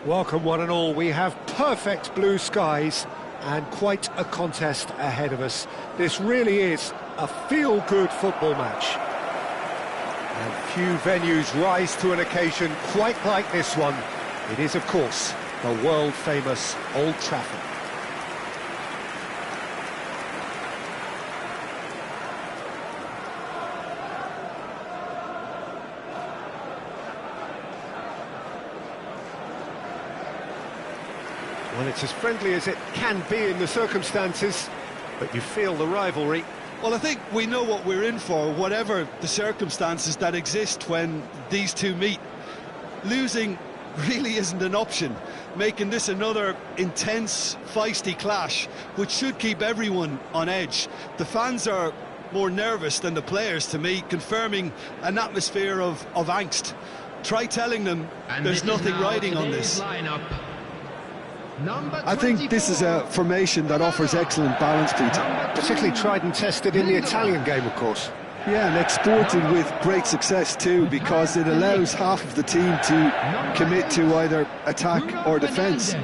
Welcome one and all. We have perfect blue skies and quite a contest ahead of us. This really is a feel-good football match. And few venues rise to an occasion quite like this one. It is, of course, the world-famous Old Trafford. Well, it's as friendly as it can be in the circumstances, but you feel the rivalry. Well, I think we know what we're in for, whatever the circumstances that exist when these two meet. Losing really isn't an option, making this another intense, feisty clash, which should keep everyone on edge. The fans are more nervous than the players, to me, confirming an atmosphere of angst. Try telling them there's nothing riding on this. I think this is a formation that offers excellent balance, Peter. Particularly tried and tested in the Italian game, of course. Yeah, and exported with great success too, because it allows half of the team to commit to either attack or defence.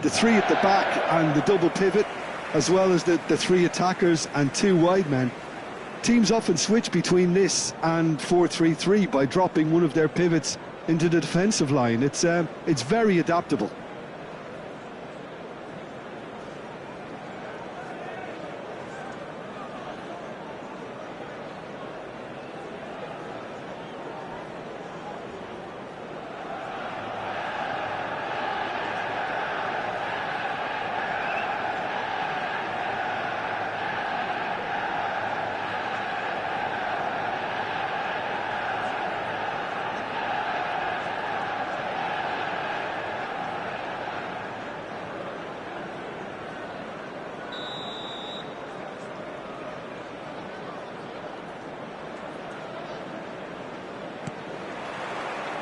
The three at the back and the double pivot, as well as the three attackers and two wide men. Teams often switch between this and 4-3-3 by dropping one of their pivots into the defensive line. It's very adaptable.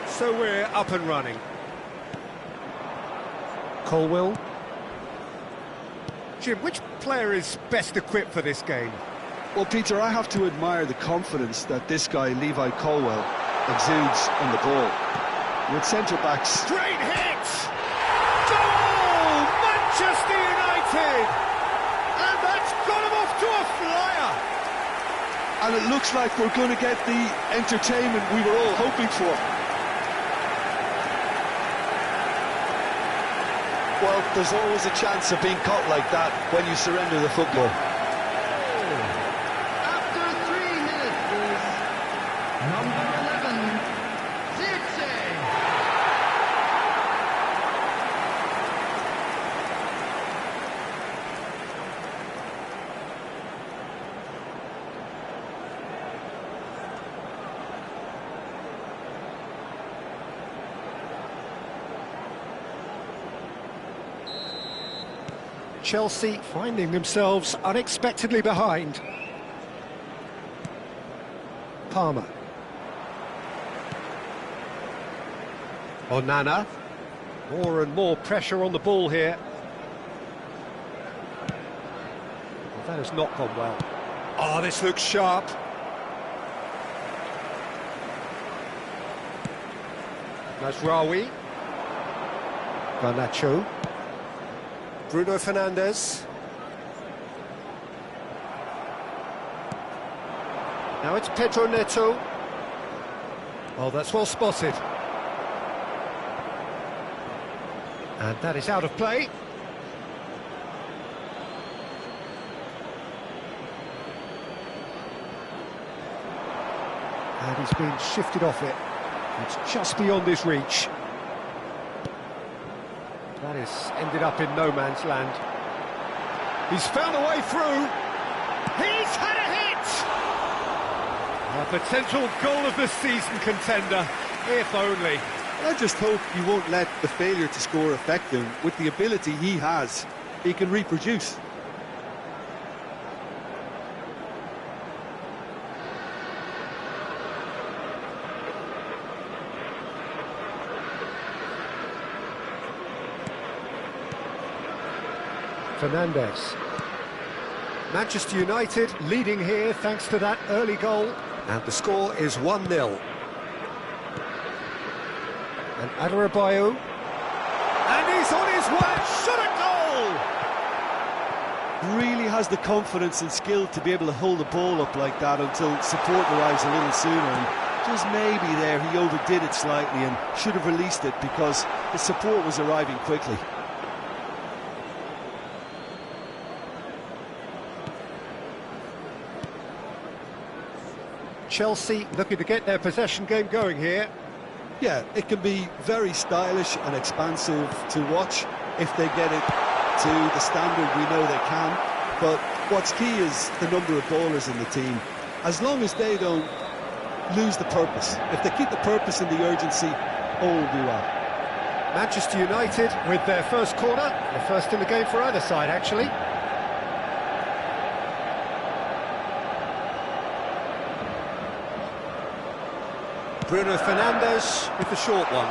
So we're up and running. Colwill. Jim, which player is best equipped for this game? Well, Peter, I have to admire the confidence that this guy, Levi Colwill, exudes on the ball. With centre-backs... Straight hit! Goal! Manchester United! And that's got him off to a flyer! And it looks like we're going to get the entertainment we were all hoping for. Well, there's always a chance of being caught like that when you surrender the football. After 3 minutes is number 11, Zirkzee. Chelsea finding themselves unexpectedly behind. Palmer. Onana. More and more pressure on the ball here. Well, that has not gone well. Oh, this looks sharp. Mazraoui. Garnacho. Bruno Fernandes. Now it's Pedro Neto. Oh, that's well spotted. And that is out of play. And he's been shifted off it. It's just beyond his reach. That has ended up in no man's land. He's found a way through. He's had a hit! A potential goal of the season contender, if only. I just hope you won't let the failure to score affect him. With the ability he has, he can reproduce. Fernandes. Manchester United leading here thanks to that early goal. And the score is 1-0. And Adarabioyo. his way, shot a goal! Really has the confidence and skill to be able to hold the ball up like that until support arrives a little sooner. And just maybe there he overdid it slightly and should have released it because the support was arriving quickly. Chelsea looking to get their possession game going here. Yeah, it can be very stylish and expansive to watch if they get it to the standard we know they can. But what's key is the number of ballers in the team. As long as they don't lose the purpose, if they keep the purpose and the urgency, all will be well. Manchester United with their first corner, the first in the game for either side actually. Bruno Fernandes with the short one.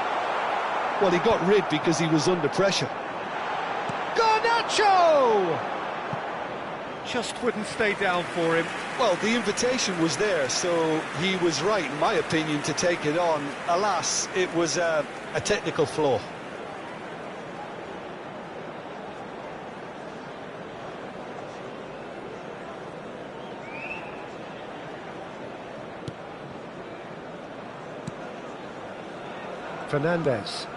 Well, he got rid because he was under pressure. Garnacho! Just wouldn't stay down for him. Well, the invitation was there, so he was right, in my opinion, to take it on. Alas, it was a technical flaw. Fernandes.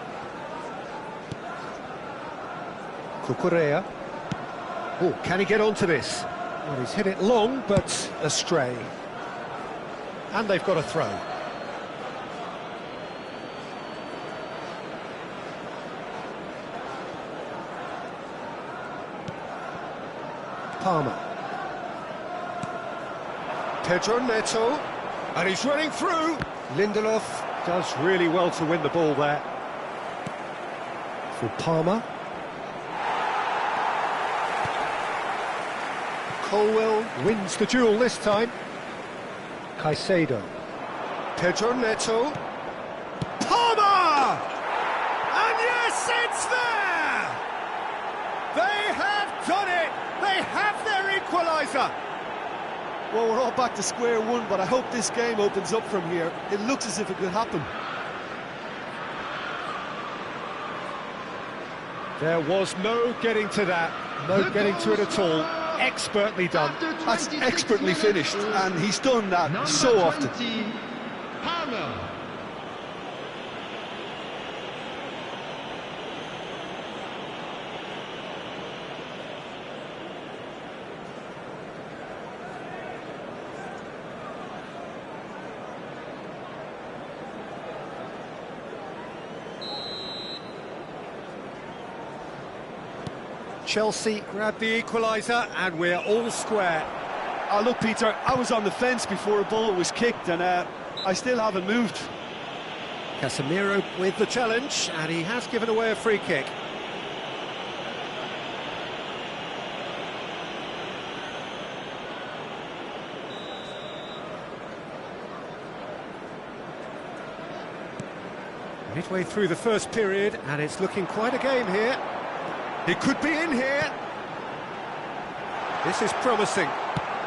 Cucurella. Oh, can he get onto this? Well, he's hit it long, but astray. And they've got a throw. Palmer. Pedro Neto. And he's running through. Lindelof does really well to win the ball there. For Palmer. Colwell wins the duel this time. Caicedo. Pedro Neto. Palmer! And yes, it's there! They have done it! They have their equaliser! Well, we're all back to square one, but I hope this game opens up from here. It looks as if it could happen. There was no getting to that, no getting to it at all. Expertly done. That's expertly finished, and he's done that so often. Palmer. Chelsea grab the equaliser and we're all square. Oh, look, Peter, I was on the fence before a ball was kicked, and I still haven't moved. Casemiro with the challenge, and he has given away a free kick. Midway through the first period, and it's looking quite a game here. He could be in here. This is promising.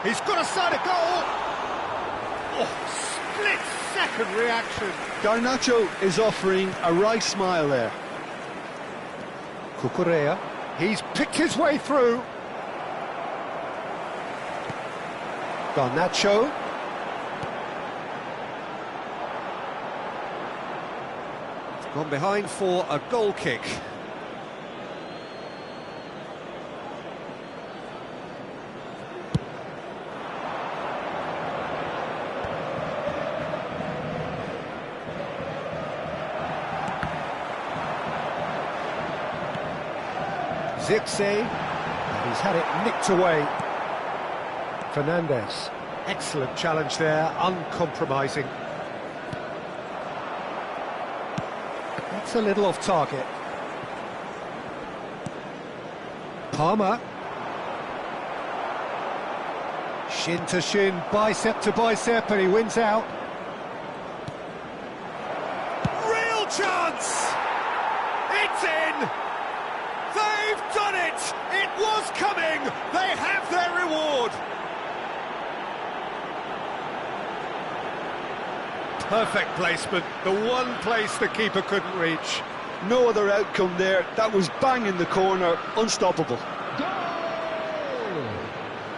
He's got a side of goal. Oh, split-second reaction. Garnacho is offering a wry smile there. Cucurella. He's picked his way through. Garnacho. It's gone behind for a goal kick. Zirkzee, and he's had it nicked away. Fernandes, excellent challenge there, uncompromising. That's a little off target. Palmer. Shin to shin, bicep to bicep, and he wins out. Real chance! It's in! They've done it! It was coming! They have their reward! Perfect placement, the one place the keeper couldn't reach. No other outcome there. That was bang in the corner, unstoppable. Goal!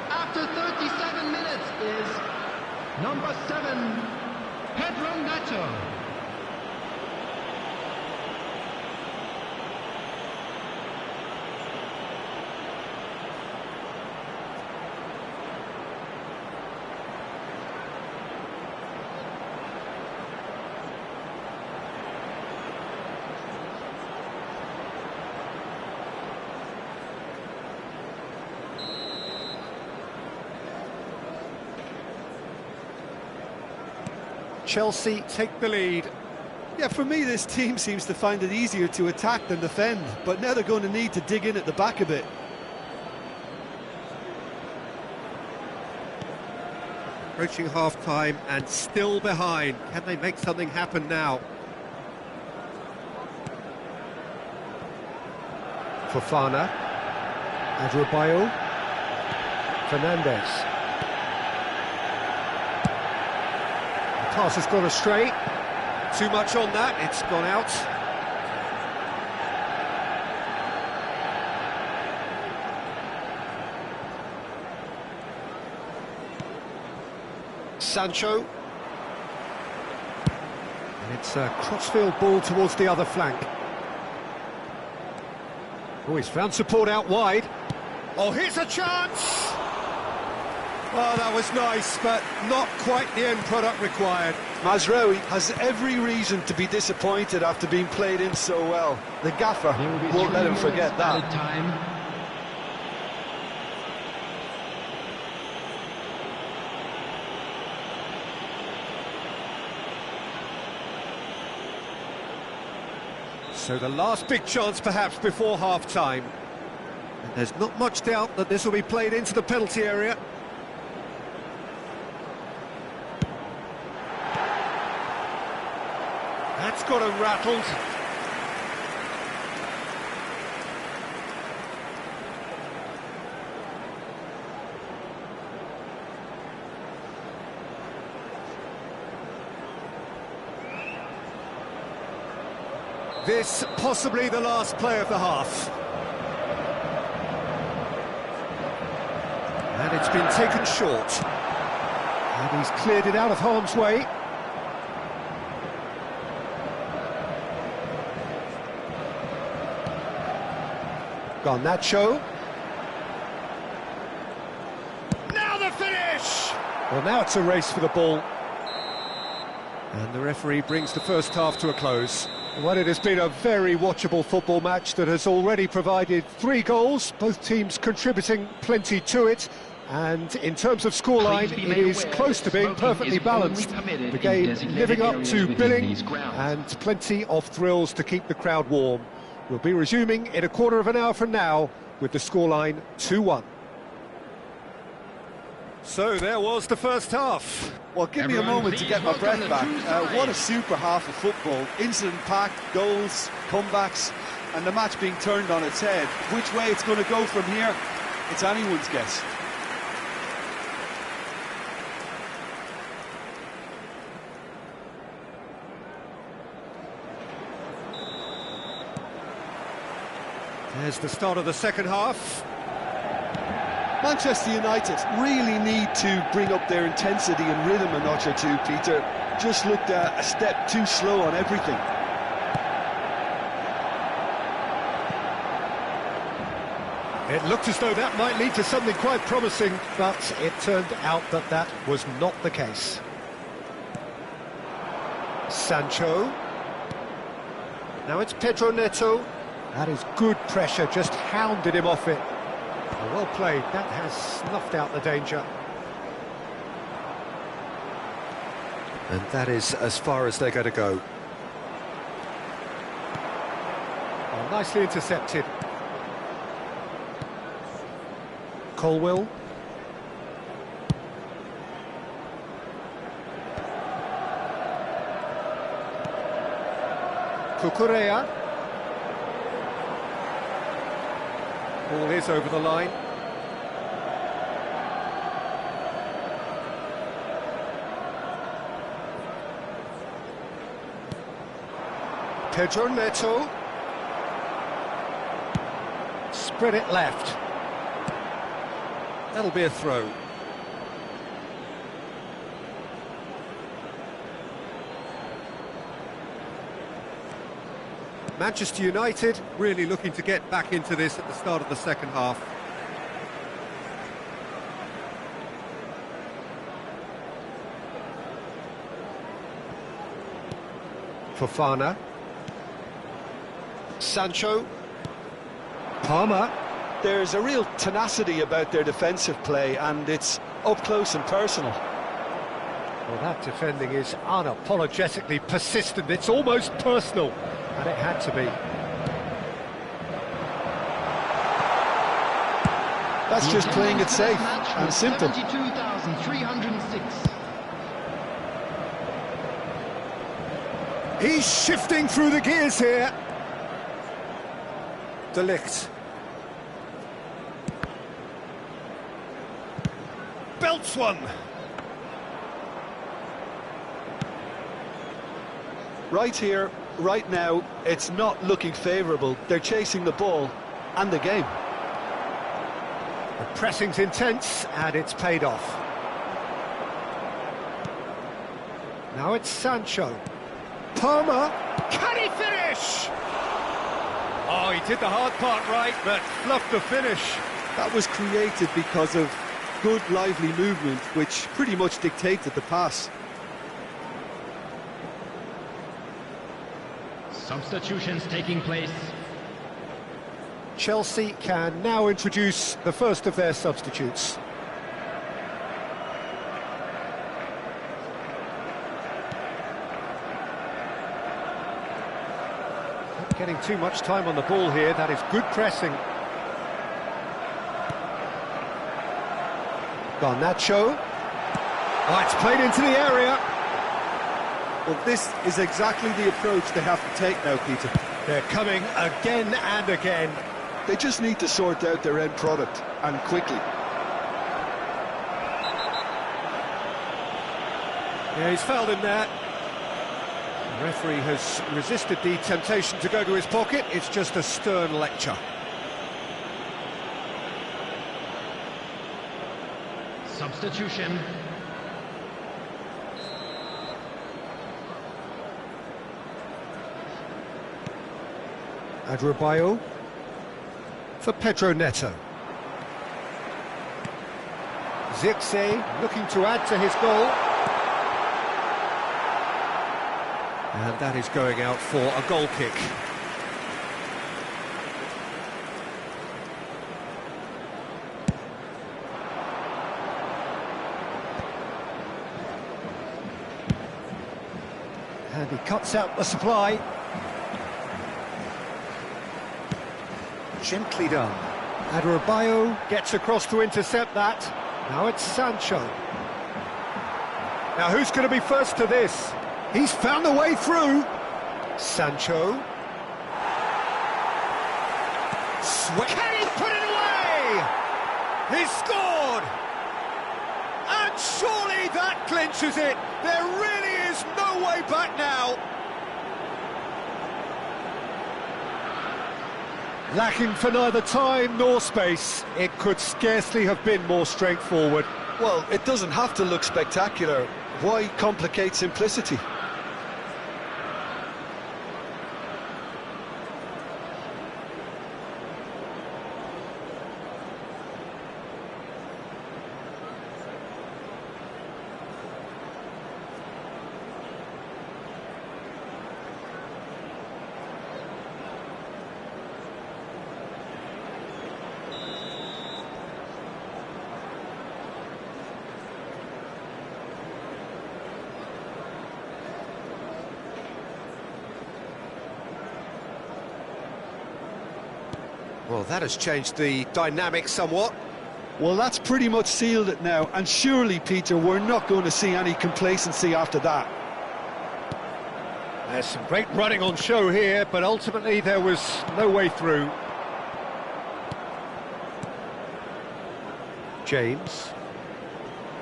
After 37 minutes is number 7, Pedro Neto. Chelsea take the lead. Yeah, for me, this team seems to find it easier to attack than defend, but now they're going to need to dig in at the back a bit. Approaching half-time and still behind. Can they make something happen now? Fofana. Adebayo. Fernandes. Pass has gone astray. Too much on that, it's gone out. Sancho. And it's a crossfield ball towards the other flank. Oh, he's found support out wide. Oh, here's a chance! Oh, that was nice, but not quite the end product required. Mazraoui has every reason to be disappointed after being played in so well. The gaffer won't let him forget that. Time. So the last big chance perhaps before half-time. And there's not much doubt that this will be played into the penalty area. That's got him rattled. This possibly the last play of the half. And it's been taken short. And he's cleared it out of harm's way. Garnacho. Now the finish! Well, now it's a race for the ball. And the referee brings the first half to a close. Well, it has been a very watchable football match that has already provided 3 goals, both teams contributing plenty to it. And in terms of scoreline, it is close to being perfectly balanced. The game living up to billing and plenty of thrills to keep the crowd warm. We'll be resuming in a quarter of an hour from now with the scoreline 2-1. So there was the first half. Well, give me a moment to get my breath back. What a super half of football. Incident-packed, goals, comebacks, and the match being turned on its head. Which way it's going to go from here, it's anyone's guess. There's the start of the second half. Manchester United really need to bring up their intensity and rhythm a notch or two, Peter. Just looked a step too slow on everything. It looked as though that might lead to something quite promising, but it turned out that that was not the case. Sancho. Now it's Pedro Neto. That is good pressure, just hounded him off it. Well played, that has snuffed out the danger. And that is as far as they're going to go. Oh, nicely intercepted. Colwill. Cucurella. Ball is over the line. Pedro Neto. spread it left. That'll be a throw. Manchester United really looking to get back into this at the start of the second half. Fofana. Sancho. Palmer. There's a real tenacity about their defensive play, and it's up close and personal. Well, that defending is unapologetically persistent. It's almost personal, and it had to be. That's just playing it safe and simple. 72,306. He's shifting through the gears here. De Ligt. Belts one. Right here, right now, it's not looking favourable. They're chasing the ball and the game. The pressing's intense, and it's paid off. Now it's Sancho. Palmer. Can he finish? Oh, he did the hard part right, but fluffed the finish. That was created because of good, lively movement, which pretty much dictated the pass. Substitutions taking place. Chelsea can now introduce the first of their substitutes. Not getting too much time on the ball here. That is good pressing. Garnacho. Oh, it's played into the area. Well, this is exactly the approach they have to take now, Peter. They're coming again and again. They just need to sort out their end product, and quickly. Yeah, he's fouled him there. The referee has resisted the temptation to go to his pocket. It's just a stern lecture. Substitution. Adebayo for Pedro Neto. Zirkzee looking to add to his goal. And that is going out for a goal kick. And he cuts out the supply. Gently done. Adebayo gets across to intercept that. Now it's Sancho. Now who's going to be first to this? He's found a way through. Sancho. Can he put it away? He's scored! And surely that clinches it. There really is no way back now. Lacking for neither time nor space, it could scarcely have been more straightforward. Well, it doesn't have to look spectacular. Why complicate simplicity? Well, that has changed the dynamic somewhat. Well, that's pretty much sealed it now, and surely, Peter, we're not going to see any complacency after that. There's some great running on show here, but ultimately there was no way through. James.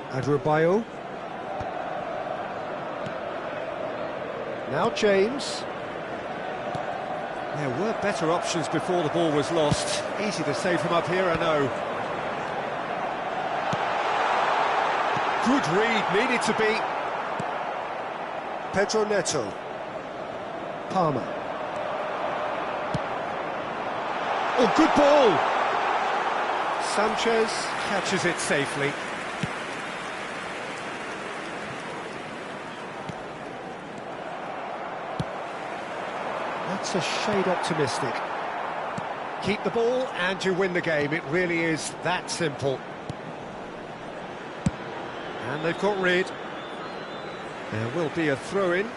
Adebayo. Now James. There were better options before the ball was lost. Easy to save from up here, I know. Good read, needed to be. Pedro Neto. Palmer. Oh, good ball! Sanchez catches it safely. That's a shade optimistic. Keep the ball and you win the game. It really is that simple. And they've got rid. There will be a throw-in.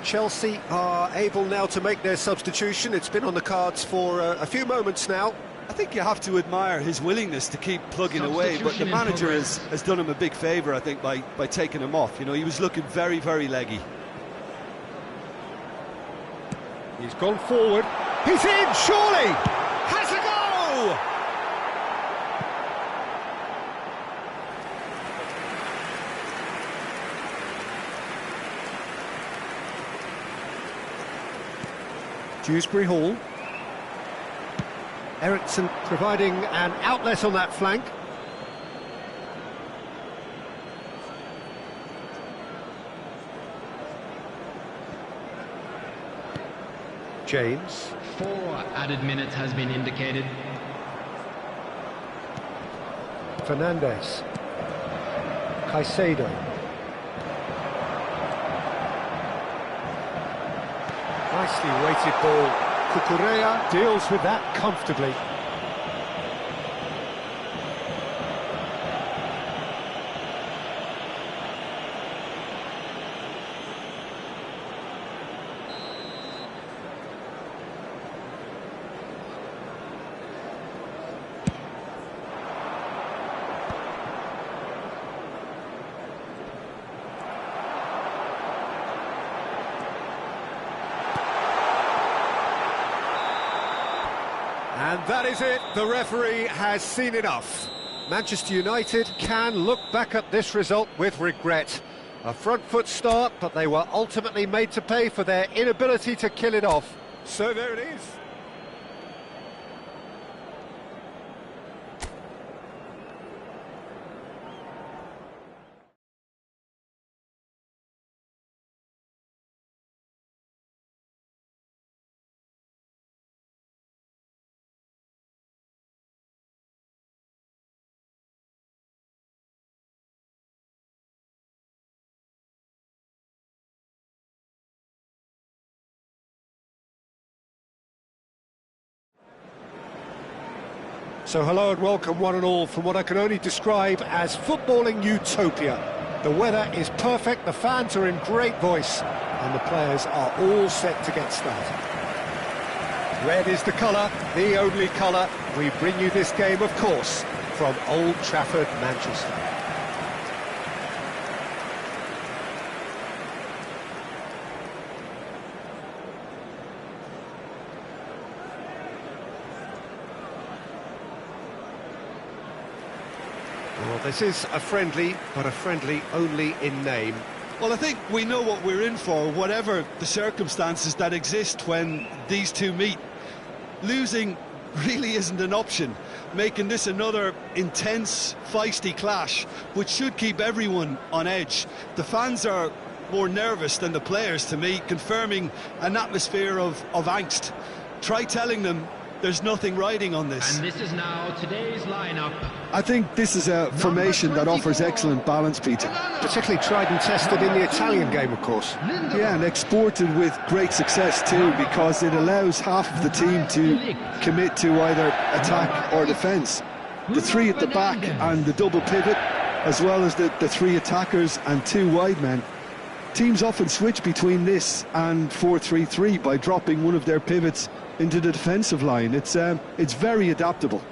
Chelsea are able now to make their substitution. It's been on the cards for a few moments now. I think you have to admire his willingness to keep plugging away, but the manager has done him a big favour, I think, by taking him off. You know, he was looking very, very leggy. He's gone forward. He's in, surely! Has a goal! Dewsbury Hall. Eriksson providing an outlet on that flank. James. 4 added minutes has been indicated. Fernandes. Caicedo. Nicely weighted ball. Cucurella deals with that comfortably. And that is it, the referee has seen enough. Manchester United can look back at this result with regret. A front foot start, but they were ultimately made to pay for their inability to kill it off. So there it is. So hello and welcome one and all from what I can only describe as footballing utopia. The weather is perfect, the fans are in great voice, and the players are all set to get started. Red is the colour, the only colour. We bring you this game, of course, from Old Trafford, Manchester. Well, this is a friendly, but a friendly only in name. Well, I think we know what we're in for, whatever the circumstances that exist when these two meet. Losing really isn't an option, making this another intense, feisty clash, which should keep everyone on edge. The fans are more nervous than the players, to me, confirming an atmosphere of angst. Try telling them there's nothing riding on this. And this is now today's lineup. I think this is a formation that offers excellent balance, Peter. Particularly tried and tested in the Italian game, of course. Yeah, and exported with great success too, because it allows half of the team to commit to either attack or defence. The three at the back and the double pivot, as well as the three attackers and two wide men. Teams often switch between this and 4-3-3 by dropping one of their pivots into the defensive line. It's very adaptable.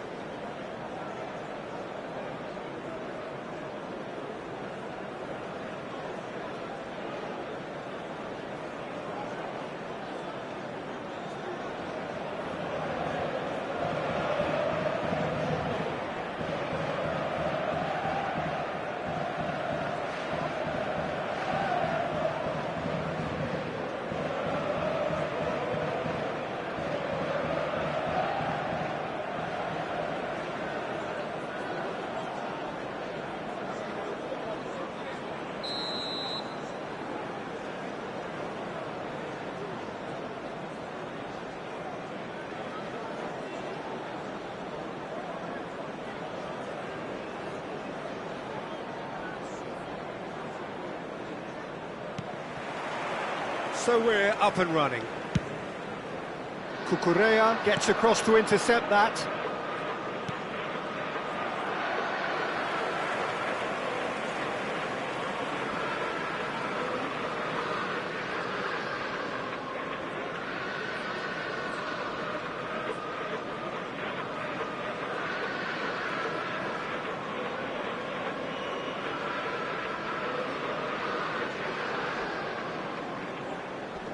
So we're up and running. Cucurella gets across to intercept that.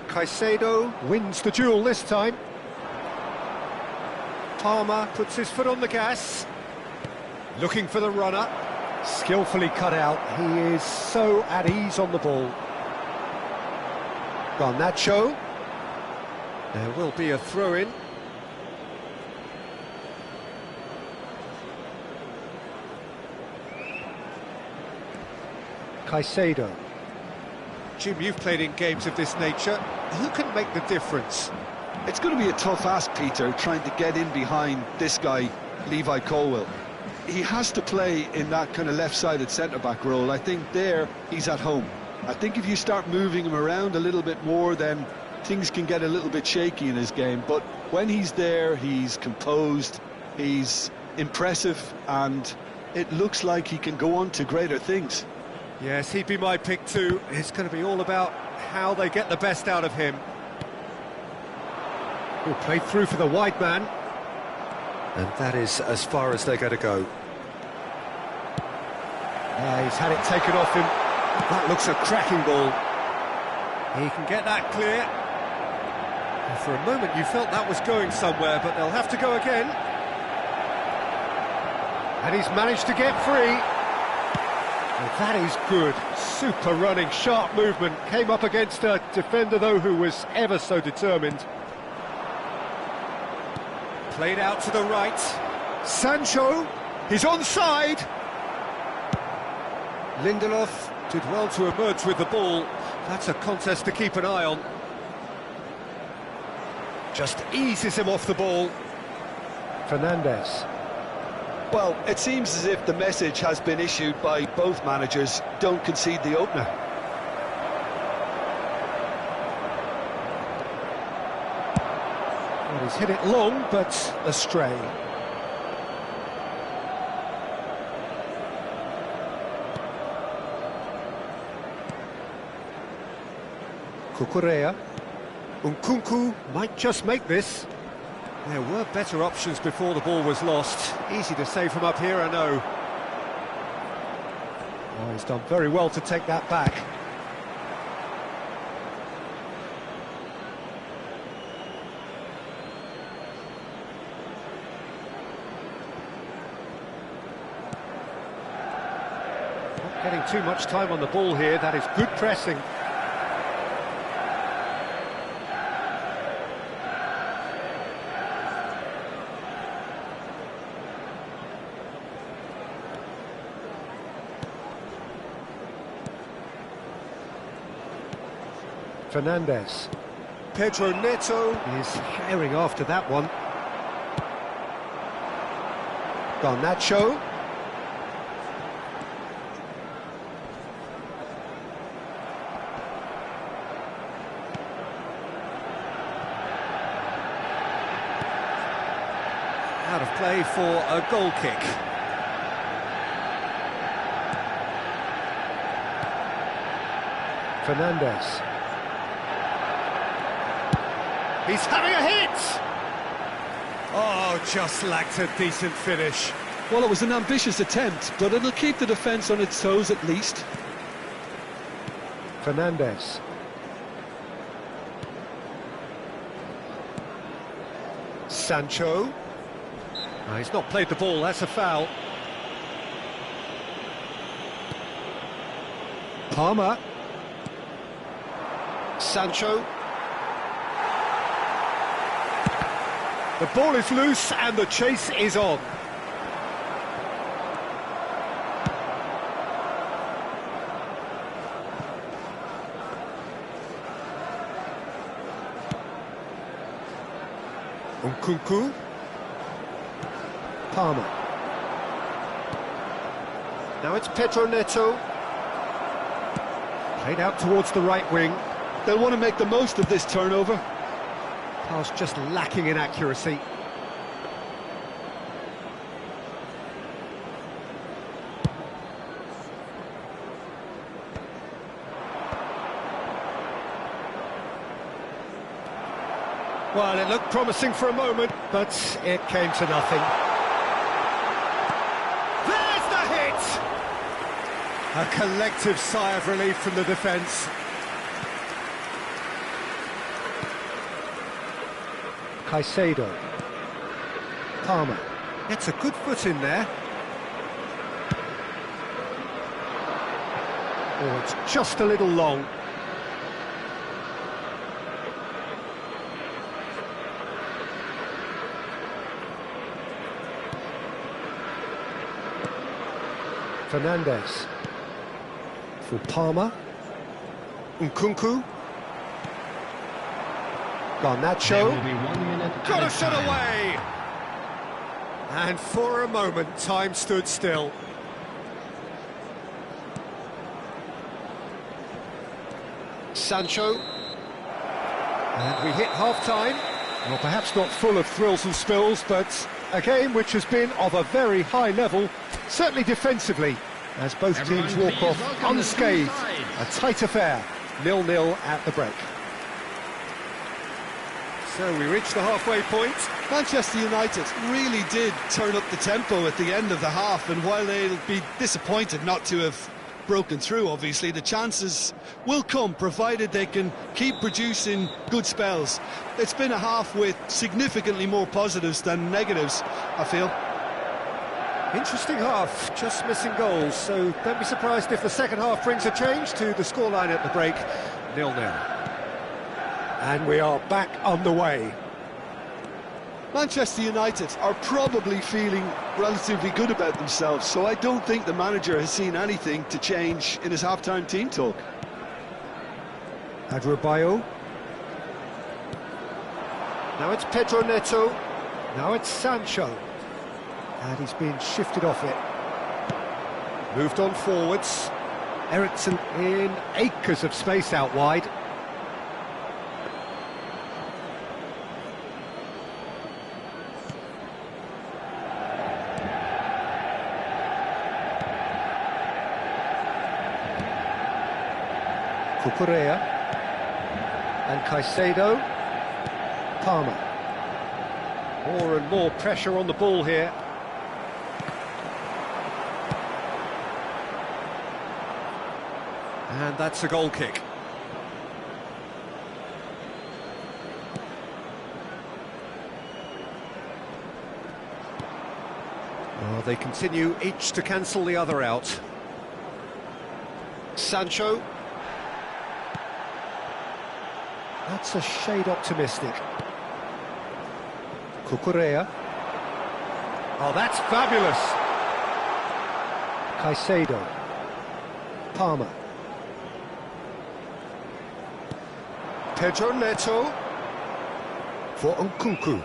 Caicedo wins the duel this time. Palmer puts his foot on the gas. Looking for the runner. Skillfully cut out. He is so at ease on the ball. Garnacho. There will be a throw-in. Caicedo. Jim, you've played in games of this nature. Who can make the difference? It's going to be a tough ask, Peter, trying to get in behind this guy, Levi Colwill. He has to play in that kind of left-sided centre-back role. I think there he's at home. I think if you start moving him around a little bit more, then things can get a little bit shaky in his game. But when he's there, he's composed, he's impressive, and it looks like he can go on to greater things. Yes, he'd be my pick too. It's going to be all about how they get the best out of him. He'll play through for the wide man. And that is as far as they're going to go. He's had it taken off him. That looks a cracking ball. He can get that clear. And for a moment you felt that was going somewhere, but they'll have to go again. And he's managed to get free. Well, that is good. Super running, sharp movement. Came up against a defender, though, who was ever so determined. Played out to the right. Sancho, he's onside. Lindelof did well to emerge with the ball. That's a contest to keep an eye on. Just eases him off the ball. Fernandes. Well, it seems as if the message has been issued by both managers: don't concede the opener. Well, he's hit it long, but astray. Cucurella. Nkunku might just make this. There were better options before the ball was lost. Easy to say from up here, I know. Oh, he's done very well to take that back. Not getting too much time on the ball here. That is good pressing. Fernandes. Pedro Neto is herring after that one. Garnacho. Out of play for a goal kick. Fernandes. He's having a hit! Oh, just lacked a decent finish. Well, it was an ambitious attempt, but it'll keep the defence on its toes at least. Fernandes. Sancho. Oh, he's not played the ball, that's a foul. Palmer. Sancho. The ball is loose and the chase is on. Nkunku. Palmer. Now it's Pedro Neto. Played out towards the right wing. They'll want to make the most of this turnover. Pass just lacking in accuracy. Well, it looked promising for a moment, but it came to nothing. There's the hit! A collective sigh of relief from the defence. Caicedo. Palmer. Gets a good foot in there. Oh, it's just a little long. Fernandes. For Palmer. Nkunku. Garnacho. There will be 1 minute Got a added shot time. away! And for a moment, time stood still. Sancho. And we hit half-time. Well, perhaps not full of thrills and spills, but a game which has been of a very high level, certainly defensively, as both Everyone teams walk please off welcome the two unscathed. sides. A tight affair, 0-0 at the break. So we reach the halfway point. Manchester United really did turn up the tempo at the end of the half, and while they'll be disappointed not to have broken through, obviously, the chances will come, provided they can keep producing good spells. It's been a half with significantly more positives than negatives, I feel. Interesting half, just missing goals, so don't be surprised if the second half brings a change to the scoreline at the break, 0-0. And we are back underway. Manchester United are probably feeling relatively good about themselves, so I don't think the manager has seen anything to change in his half-time team talk. Adebayo. Now it's Pedro Neto. Now it's Sancho. And he's been shifted off it. Moved on forwards. Eriksen in acres of space out wide. Cucurella and Caicedo. Palmer. More and more pressure on the ball here. And that's a goal kick. Oh, they continue each to cancel the other out. Sancho. That's a shade optimistic. Cucurella. Oh, that's fabulous. Caicedo. Palmer. Pedro Neto. For Nkunku.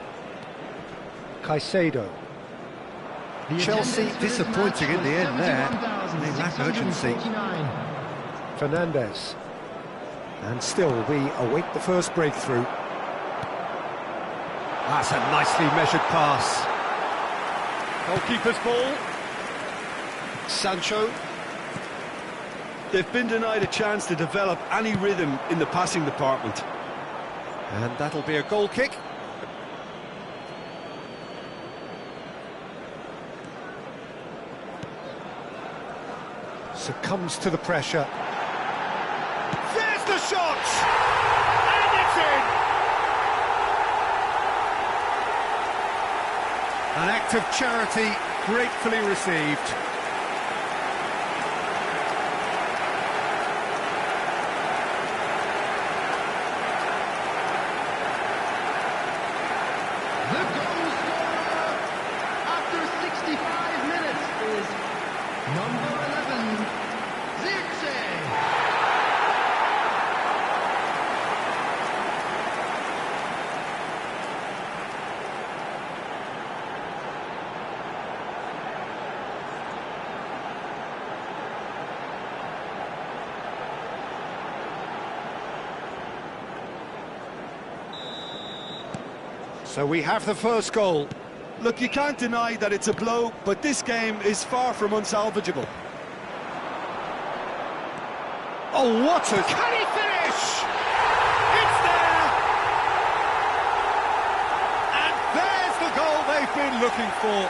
Caicedo. The Chelsea attendance for this disappointing match in the was end there. They lack urgency. 71,649. Fernandes. And still we await the first breakthrough. That's a nicely measured pass. Goalkeeper's ball. Sancho. They've been denied a chance to develop any rhythm in the passing department. And that'll be a goal kick. Succumbs to the pressure. There's the shot! And it's in! An act of charity gratefully received. The goal scorer after 65 minutes is number 11, Zirkzee. So we have the first goal. Look, you can't deny that it's a blow, but this game is far from unsalvageable. Oh, what a... Can he finish? It's there! And there's the goal they've been looking for.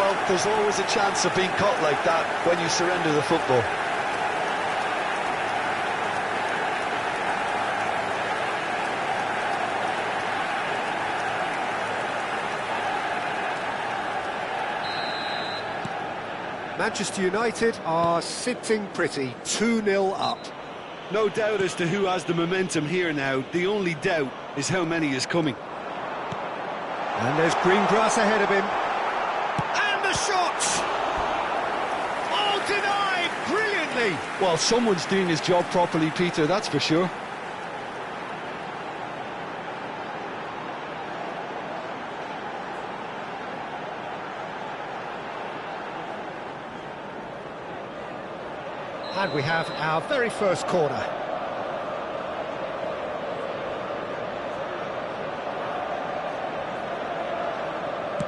Well, there's always a chance of being caught like that when you surrender the football. Manchester United are sitting pretty, 2-0 up. No doubt as to who has the momentum here now. The only doubt is how many is coming. And there's green grass ahead of him. And the shot! Oh, denied brilliantly! Well, someone's doing his job properly, Peter, that's for sure. And we have our very first corner.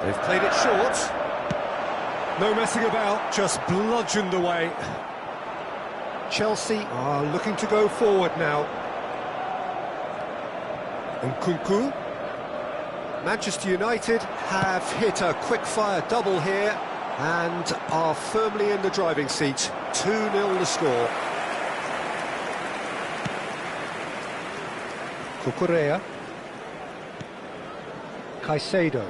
They've played it short. No messing about, just bludgeoned away. Chelsea are looking to go forward now. Nkunku. Manchester United have hit a quick-fire double here and are firmly in the driving seat. 2-0 the score. Cucurella. Caicedo.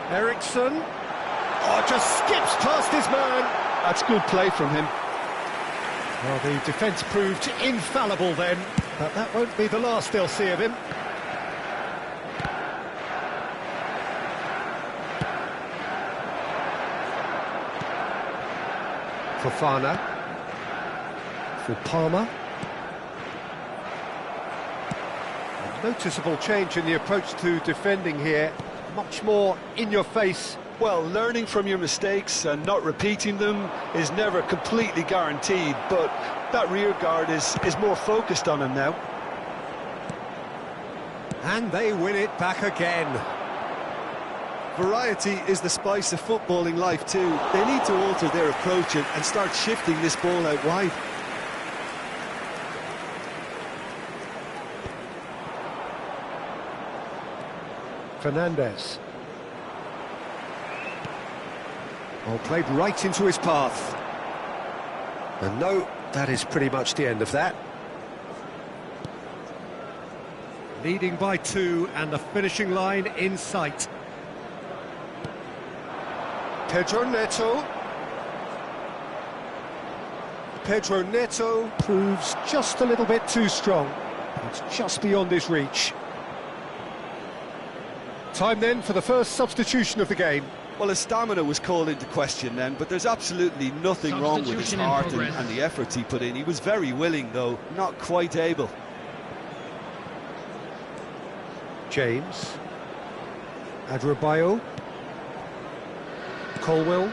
Eriksen. Oh, just skips past his man. That's good play from him. Well, the defence proved infallible then, but that won't be the last they'll see of him. Fofana. For Palmer. A noticeable change in the approach to defending here. Much more in your face. Well, learning from your mistakes and not repeating them is never completely guaranteed, but that rear guard is more focused on him now. And they win it back again. Variety is the spice of footballing life too. They need to alter their approach and start shifting this ball out wide. Fernandes. Well, played right into his path. And no, that is pretty much the end of that. Leading by 2 and the finishing line in sight. Pedro Neto. Pedro Neto proves just a little bit too strong. It's just beyond his reach. Time then for the first substitution of the game. Well, his stamina was called into question then, but there's absolutely nothing wrong with his heart and the efforts he put in. He was very willing, though, not quite able. James. Adebayo. Colwill.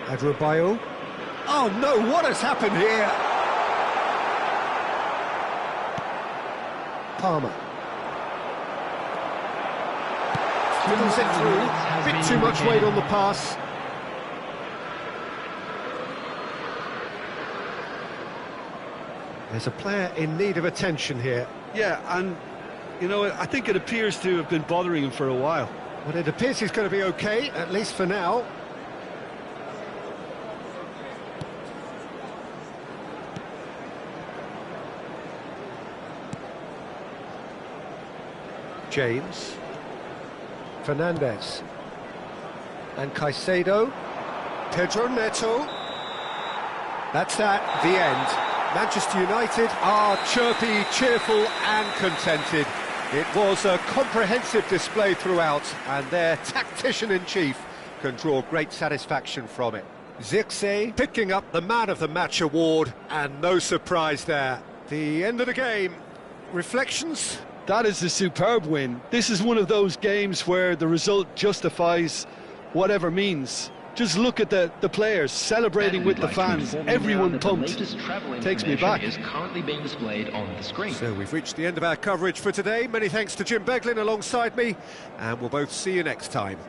Adebayo. Oh no, what has happened here? Palmer. Fiddles it through, bit too much weight on the pass. There's a player in need of attention here. Yeah, and, you know, I think it appears to have been bothering him for a while. Well, it appears he's going to be okay, at least for now. James. Fernandes. And Caicedo. Pedro Neto. That's that, the end. Manchester United are chirpy, cheerful and contented. It was a comprehensive display throughout, and their tactician-in-chief can draw great satisfaction from it. Zirkzee picking up the Man of the Match award, and no surprise there. The end of the game. Reflections? That is a superb win. This is one of those games where the result justifies whatever means. Just look at the players celebrating with the fans, everyone pumped. Takes me back. Is currently being displayed on the screen. So we've reached the end of our coverage for today. Many thanks to Jim Beglin alongside me, and we'll both see you next time.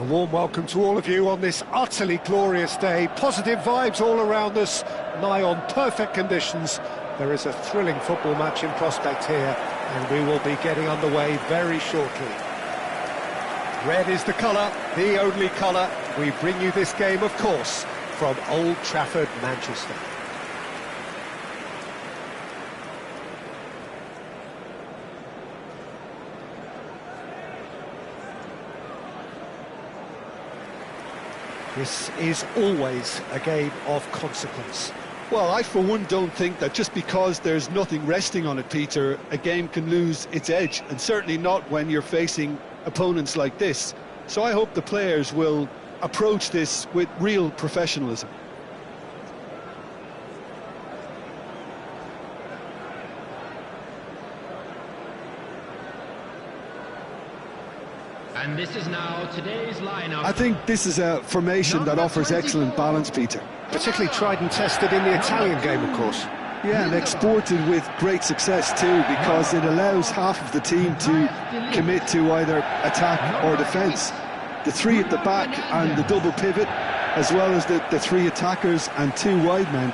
warm welcome to all of you on this utterly glorious day. Positive vibes all around us, nigh on perfect conditions. There is a thrilling football match in prospect here, and we will be getting underway very shortly. Red is the colour, the only colour. We bring you this game, of course, from Old Trafford, Manchester. This is always a game of consequence. Well, I for one don't think that just because there's nothing resting on it, Peter, a game can lose its edge, and certainly not when you're facing opponents like this. So I hope the players will approach this with real professionalism. And this is now today's lineup. I think this is a formation that offers excellent balance, Peter. Particularly tried and tested in the Italian game, of course. Yeah, and exported with great success too, because it allows half of the team to commit to either attack or defence. The three at the back and the double pivot, as well as the three attackers and two wide men.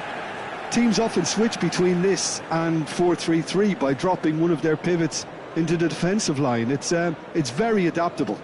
Teams often switch between this and 4-3-3 by dropping one of their pivots into the defensive line. It's very adaptable.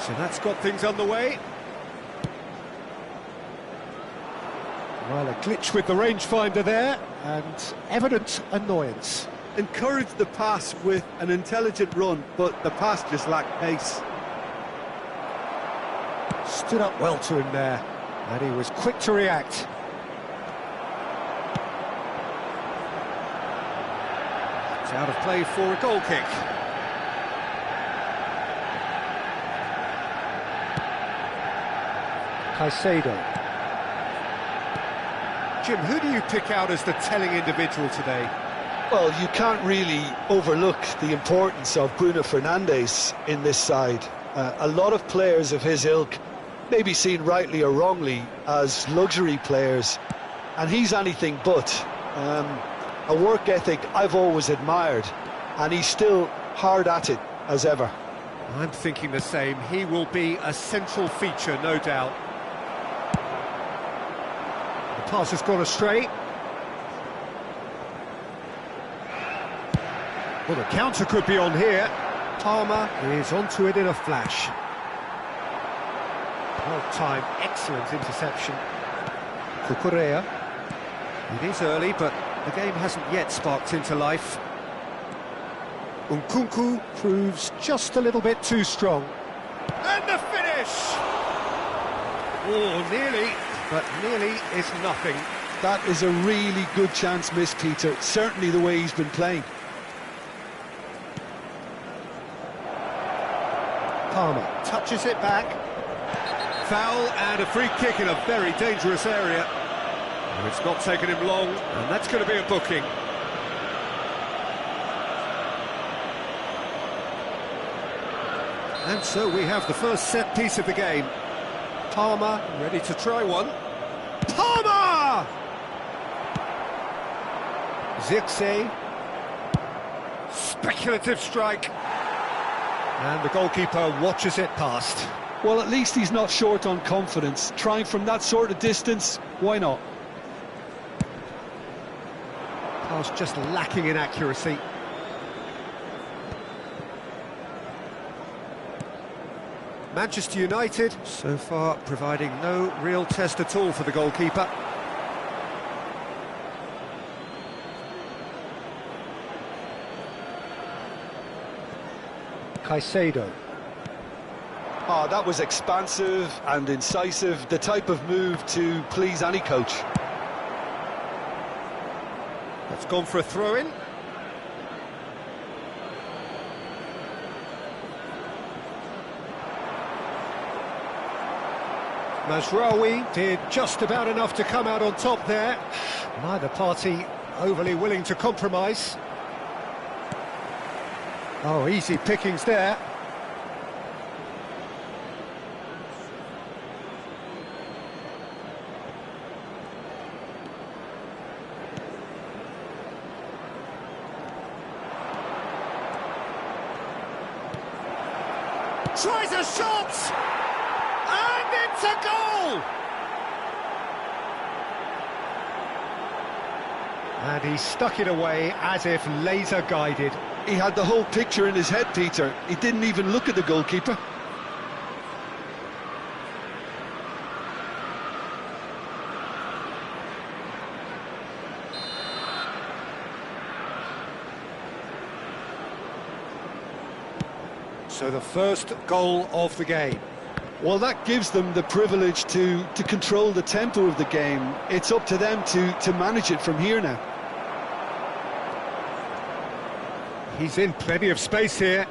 So that's got things underway. Well, a glitch with the rangefinder there, and evident annoyance. Encourage the pass with an intelligent run, but the pass just lacked pace. Stood up well to him there, and he was quick to react. It's out of play for a goal kick. Caicedo. Jim, who do you pick out as the telling individual today? Well, you can't really overlook the importance of Bruno Fernandes in this side. A lot of players of his ilk may be seen rightly or wrongly as luxury players, and he's anything but. A work ethic I've always admired, and he's still hard at it as ever. I'm thinking the same. He will be a central feature, no doubt. The pass has gone astray. Well, the counter could be on here. Palmer is onto it in a flash. Well-timed, excellent interception. Cucurella. It is early, but the game hasn't yet sparked into life. Nkunku proves just a little bit too strong. And the finish! Oh, nearly, but nearly is nothing. That is a really good chance missed, Peter. Certainly the way he's been playing. Palmer touches it back. Foul and a free kick in a very dangerous area. It's not taken him long, and that's going to be a booking. And so we have the first set piece of the game. Palmer ready to try one. Palmer! Zirkzee. Speculative strike. And the goalkeeper watches it past. Well, at least he's not short on confidence. Trying from that sort of distance, why not? Pass just lacking in accuracy. Manchester United, so far, providing no real test at all for the goalkeeper. Caicedo. Oh, that was expansive and incisive, the type of move to please any coach. It's gone for a throw-in. Mazraoui did just about enough to come out on top there. Neither party overly willing to compromise. Oh, easy pickings there. Tries a shot! And it's a goal! And he stuck it away as if laser-guided. He had the whole picture in his head, Peter. He didn't even look at the goalkeeper. So the first goal of the game. Well, that gives them the privilege to control the tempo of the game. It's up to them to manage it from here now. He's in plenty of space here.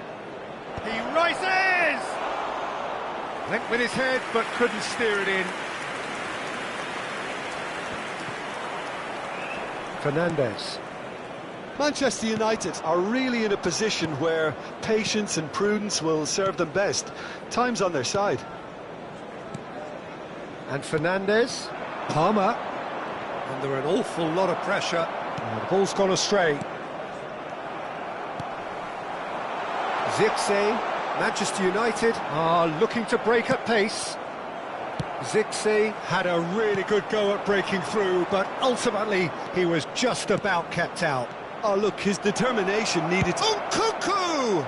He rises! Went with his head, but couldn't steer it in. Fernandes. Manchester United are really in a position where patience and prudence will serve them best. Time's on their side. And Fernandes. Palmer. Under an awful lot of pressure. And the ball's gone astray. Zirkzee. Manchester United are looking to break at pace. Zirkzee had a really good go at breaking through, but ultimately he was just about kept out. Oh, look, his determination needed... Nkunku!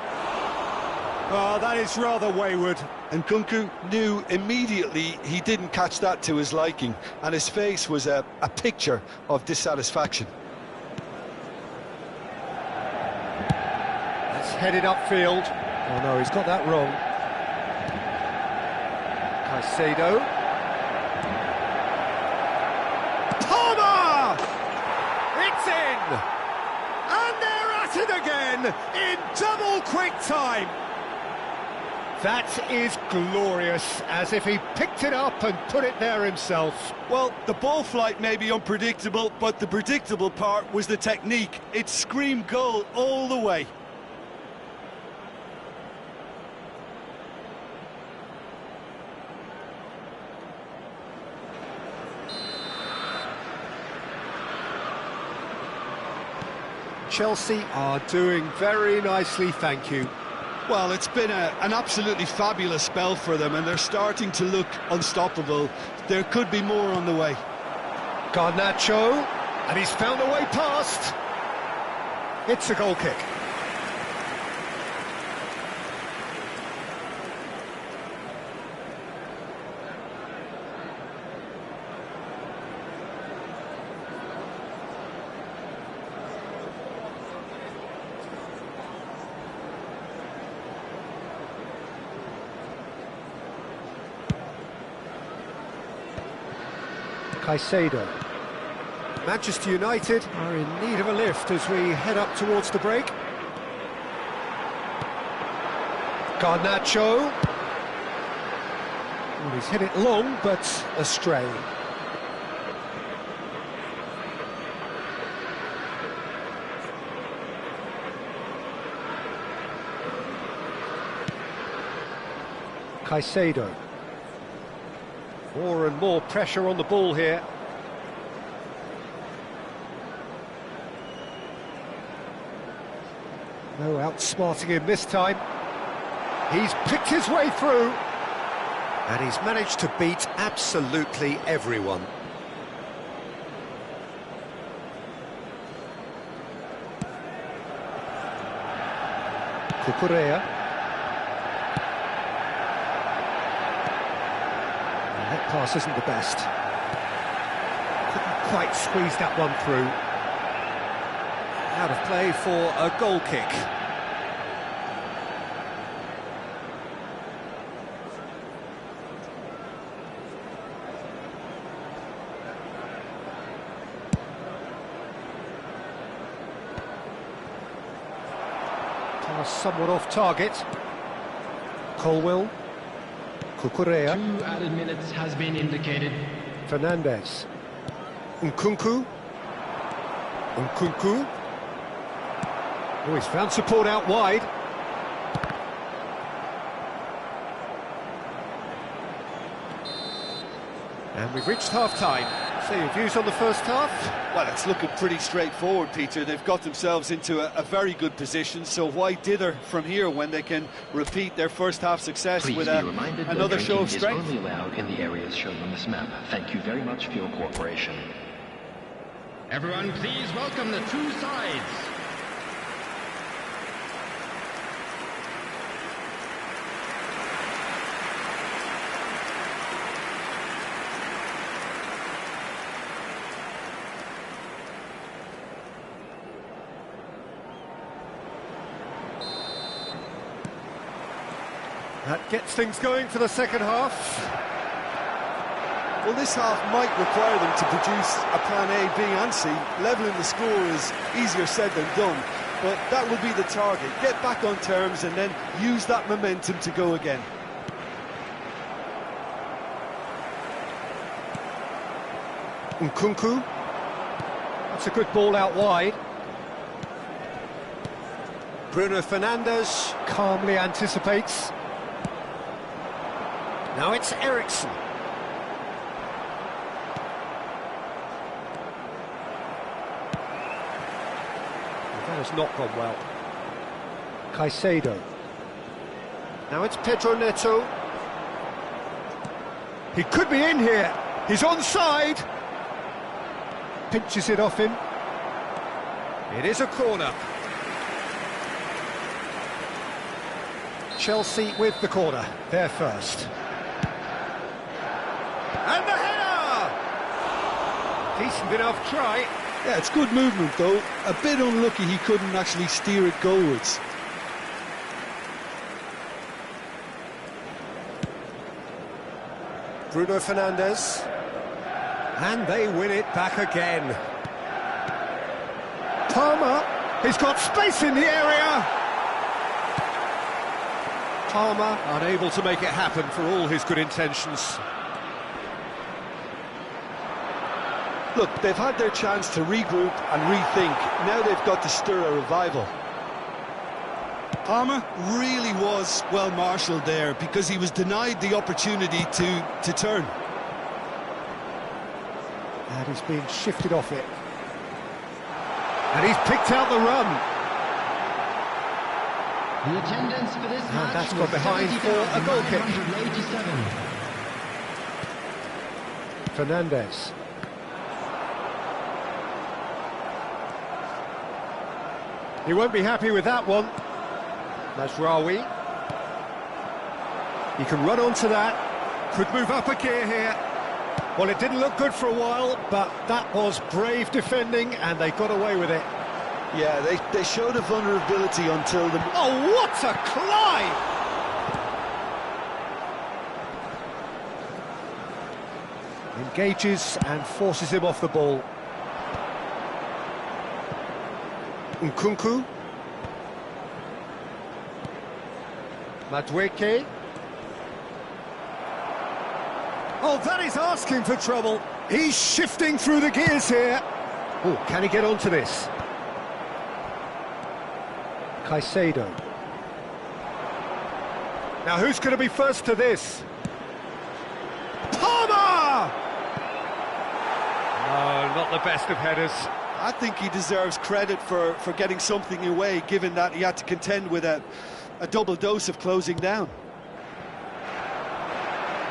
Oh, that is rather wayward. And Nkunku knew immediately he didn't catch that to his liking, and his face was a picture of dissatisfaction. Let's head it upfield. Oh no, he's got that wrong. Caicedo. Palmer! It's in! And they're at it again in double quick time. That is glorious, as if he picked it up and put it there himself. Well, the ball flight may be unpredictable, but the predictable part was the technique. It screamed goal all the way. Chelsea are doing very nicely, thank you. Well, it's been an absolutely fabulous spell for them, and they're starting to look unstoppable. There could be more on the way. Garnacho, and he's found a way past. It's a goal kick. Caicedo. Manchester United are in need of a lift as we head up towards the break. Garnacho. Well, he's hit it long, but astray. Caicedo. More and more pressure on the ball here. No outsmarting him this time. He's picked his way through. And he's managed to beat absolutely everyone. Cucurella. That pass isn't the best. Couldn't quite squeeze that one through. Out of play for a goal kick. Pass somewhat off target. Colwill. Cucurella. 2 added minutes has been indicated. Fernandez. Nkunku. Nkunku. Oh, he's found support out wide. And we've reached half-time. So your views on the first half? Well, it's looking pretty straightforward, Peter. They've got themselves into a very good position, so why dither from here when they can repeat their first half success Please with be reminded that another show of drinking strength? is only allowed in the areas shown on this map. Thank you very much for your cooperation. Everyone, please welcome the two sides. That gets things going for the second half. Well, this half might require them to produce a plan A, B and C. Levelling the score is easier said than done, but that will be the target. Get back on terms and then use that momentum to go again. Nkunku. That's a good ball out wide. Bruno Fernandes calmly anticipates. Now it's Eriksen. That has not gone well. Caicedo. Now it's Pedro Neto. He could be in here. He's onside. Pinches it off him. It is a corner. Chelsea with the corner. They're first. And the header! Decent enough try. Yeah, it's good movement though. A bit unlucky he couldn't actually steer it goalwards. Bruno Fernandes. And they win it back again. Palmer. He's got space in the area. Palmer unable to make it happen for all his good intentions. Look, they've had their chance to regroup and rethink. Now they've got to stir a revival. Palmer really was well marshalled there because he was denied the opportunity to turn. And he's been shifted off it. And he's picked out the run. The attendance for this match that's was got behind for a goal kick. 70,987. Fernandes. He won't be happy with that one. Mazraoui. He can run onto that. Could move up a gear here. Well, it didn't look good for a while, but that was brave defending, and they got away with it. Yeah, they showed a vulnerability until the... Oh, what a climb! Engages and forces him off the ball. Nkunku. Madueke. Oh, that is asking for trouble. He's shifting through the gears here. Oh, can he get onto this? Caicedo. Now, who's going to be first to this? Palmer! No, not the best of headers. I think he deserves credit for getting something away, given that he had to contend with a double dose of closing down.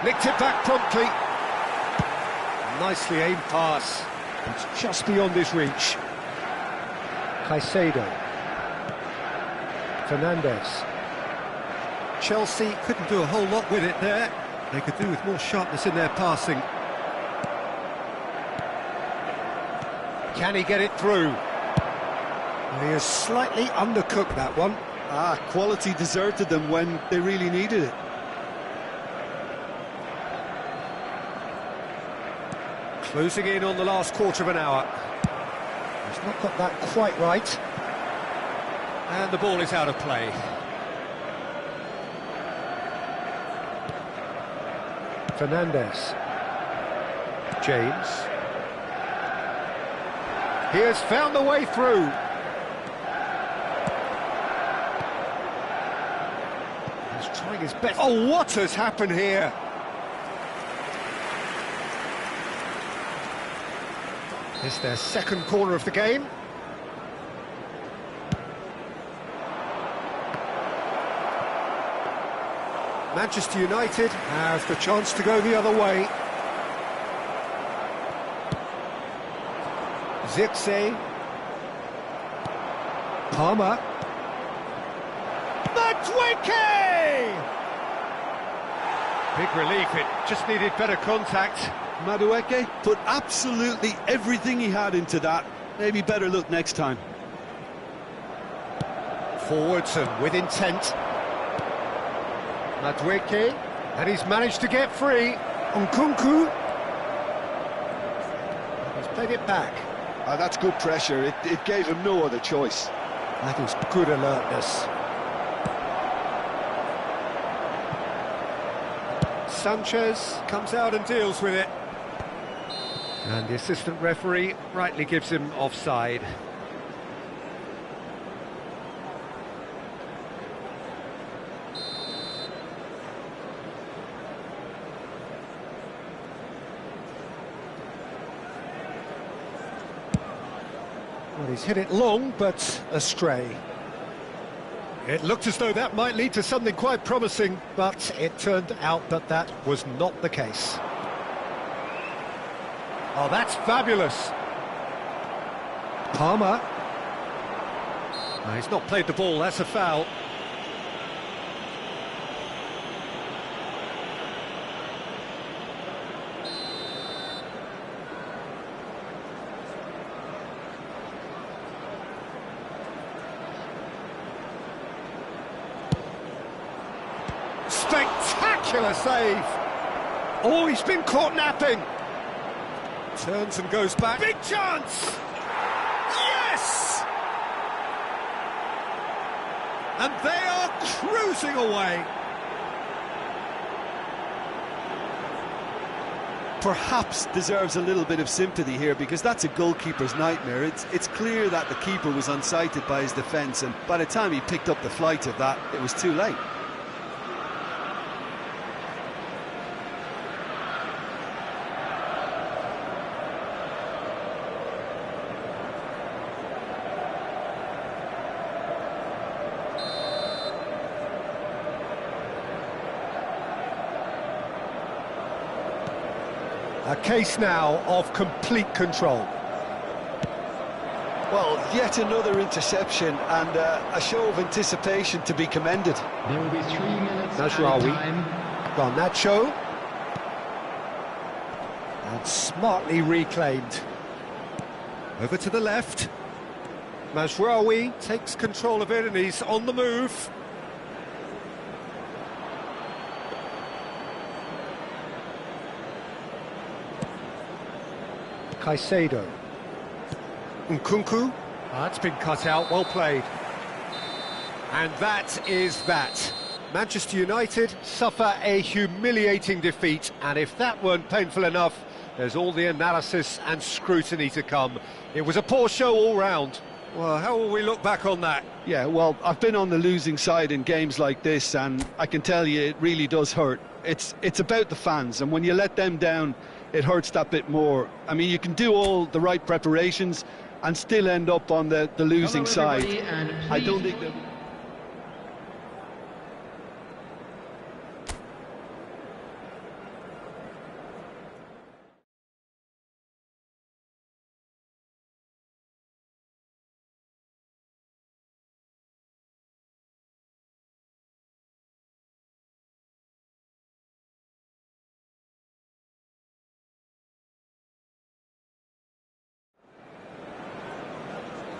Nicked it back promptly. Nicely aimed pass. It's just beyond his reach. Caicedo. Fernandes. Chelsea couldn't do a whole lot with it there. They could do with more sharpness in their passing. Can he get it through? He has slightly undercooked that one. Quality deserted them when they really needed it. Closing in on the last quarter of an hour. He's not got that quite right. And the ball is out of play. Fernandes. James. He has found the way through. He's trying his best. Oh, what has happened here? It's their second corner of the game. Manchester United has the chance to go the other way. Zirkzee. Palmer. Madueke! Big relief, it just needed better contact. Madueke put absolutely everything he had into that. Maybe better look next time. Forwards and with intent. Madueke, and he's managed to get free. Nkunku. He's played it back. That's good pressure. It gave him no other choice. That is good alertness. Sanchez comes out and deals with it. And the assistant referee rightly gives him offside. Well, he's hit it long, but astray. It looked as though that might lead to something quite promising, but it turned out that that was not the case. Oh, that's fabulous. Palmer. No, he's not played the ball, that's a foul. Spectacular save! Oh, he's been caught napping! Turns and goes back. Big chance! Yes! And they are cruising away. Perhaps deserves a little bit of sympathy here, because that's a goalkeeper's nightmare. It's clear that the keeper was unsighted by his defence, and by the time he picked up the flight of that, it was too late. A case now of complete control. Well, yet another interception and a show of anticipation to be commended. There will be 3 minutes Mazraoui. added time. Garnacho. And smartly reclaimed. Over to the left. Mazraoui takes control of it and he's on the move. Caicedo. Nkunku. That's been cut out, well played. And that is that. Manchester United suffer a humiliating defeat, and if that weren't painful enough, there's all the analysis and scrutiny to come. It was a poor show all round. Well, how will we look back on that? Yeah, well, I've been on the losing side in games like this, and I can tell you it really does hurt. It's about the fans, and when you let them down, it hurts that bit more. I mean, you can do all the right preparations and still end up on the losing side. I don't think that...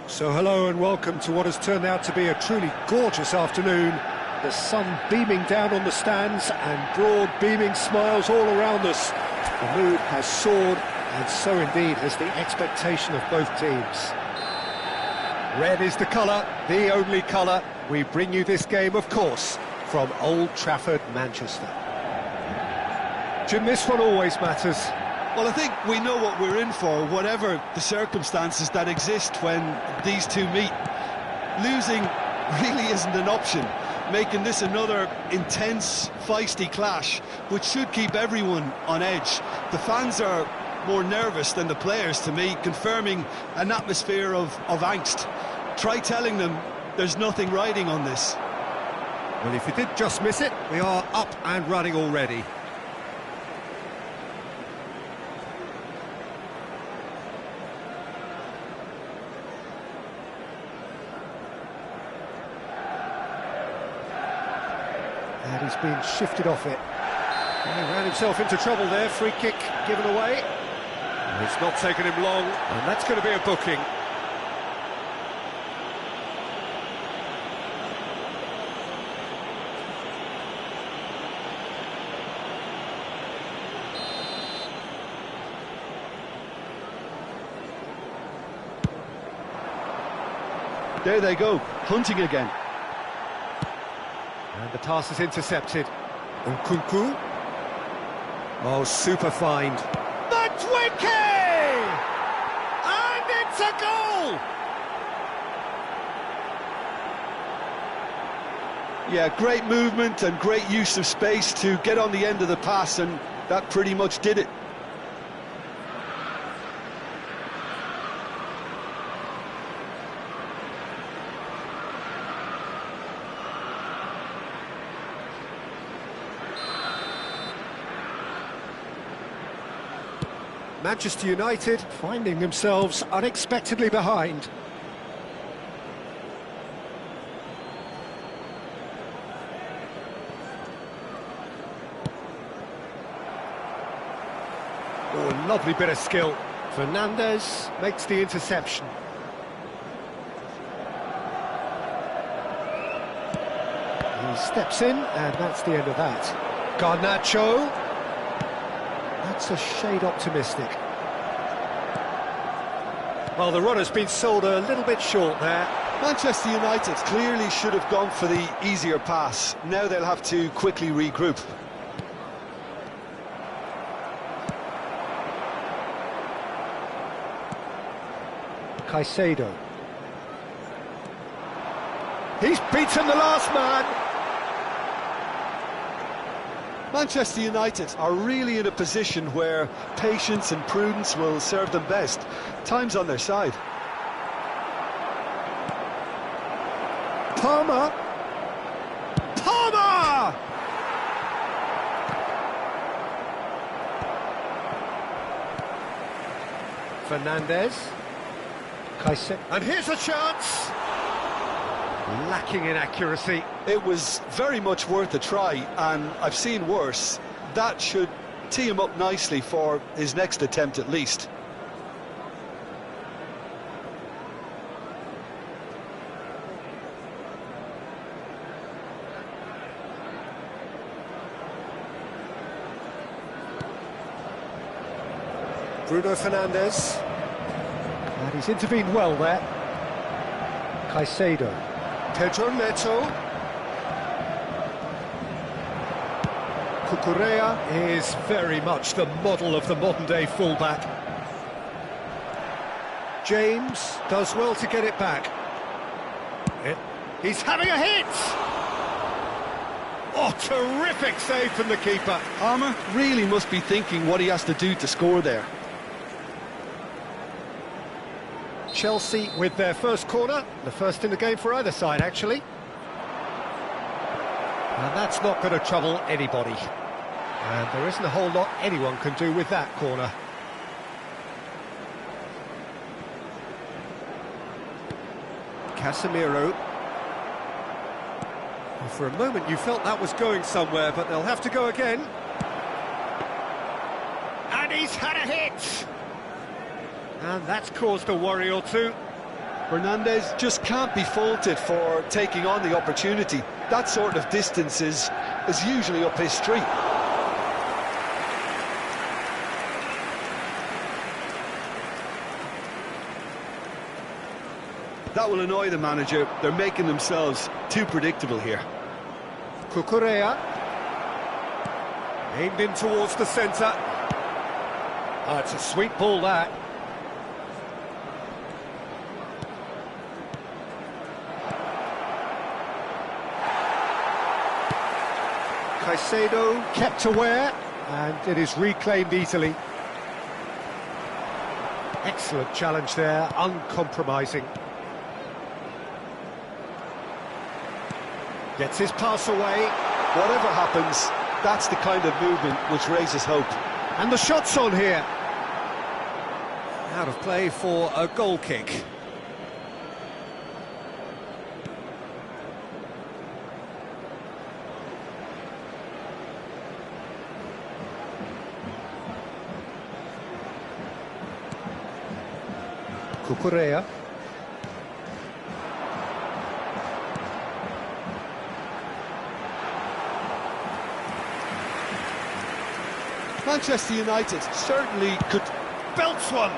So hello and welcome to what has turned out to be a truly gorgeous afternoon. The sun beaming down on the stands and broad beaming smiles all around us. The mood has soared, and so indeed has the expectation of both teams. Red is the colour, the only colour. We bring you this game, of course, from Old Trafford, Manchester. Jim, this one always matters. Well, I think we know what we're in for, whatever the circumstances that exist when these two meet. Losing really isn't an option, making this another intense, feisty clash, which should keep everyone on edge. The fans are more nervous than the players, to me, confirming an atmosphere of angst. Try telling them there's nothing riding on this. Well, if you did just miss it, we are up and running already. And he's been shifted off it. And he ran himself into trouble there. Free kick given away. It's not taken him long, and that's going to be a booking. There they go, hunting again. And the pass is intercepted. Nkunku. Oh, super find. Matwiki! And it's a goal! Yeah, great movement and great use of space to get on the end of the pass, and that pretty much did it. Manchester United finding themselves unexpectedly behind. Oh, a lovely bit of skill. Fernandes makes the interception. He steps in, and that's the end of that. Garnacho. That's a shade optimistic. Well, the run has been sold a little bit short there. Manchester United clearly should have gone for the easier pass. Now they'll have to quickly regroup. Caicedo. He's beaten the last man. Manchester United are really in a position where patience and prudence will serve them best. Time's on their side. Palmer! Palmer! Fernandes. Caicedo. And here's a chance! Lacking in accuracy. It was very much worth a try, and I've seen worse. That should tee him up nicely for his next attempt at least. Bruno Fernandes. And he's intervened well there. Caicedo. Pedro Neto. Cucurella is very much the model of the modern-day fullback. James does well to get it back. He's having a hit! Oh, terrific save from the keeper. Palmer really must be thinking what he has to do to score there. Chelsea with their first corner, the first in the game for either side, actually. And that's not going to trouble anybody. And there isn't a whole lot anyone can do with that corner. Casemiro. Well, for a moment you felt that was going somewhere, but they'll have to go again. And he's had a hit! And that's caused a worry or two. Fernandes just can't be faulted for taking on the opportunity. That sort of distance is usually up his street. That will annoy the manager. They're making themselves too predictable here. Cucurella. Aimed in towards the centre. Oh, it's a sweet ball, that. Caicedo kept aware, and it is reclaimed easily. Excellent challenge there, uncompromising. Gets his pass away. Whatever happens, that's the kind of movement which raises hope. And the shot's on here. Out of play for a goal kick. Cucurella. Manchester United certainly could... Belts one!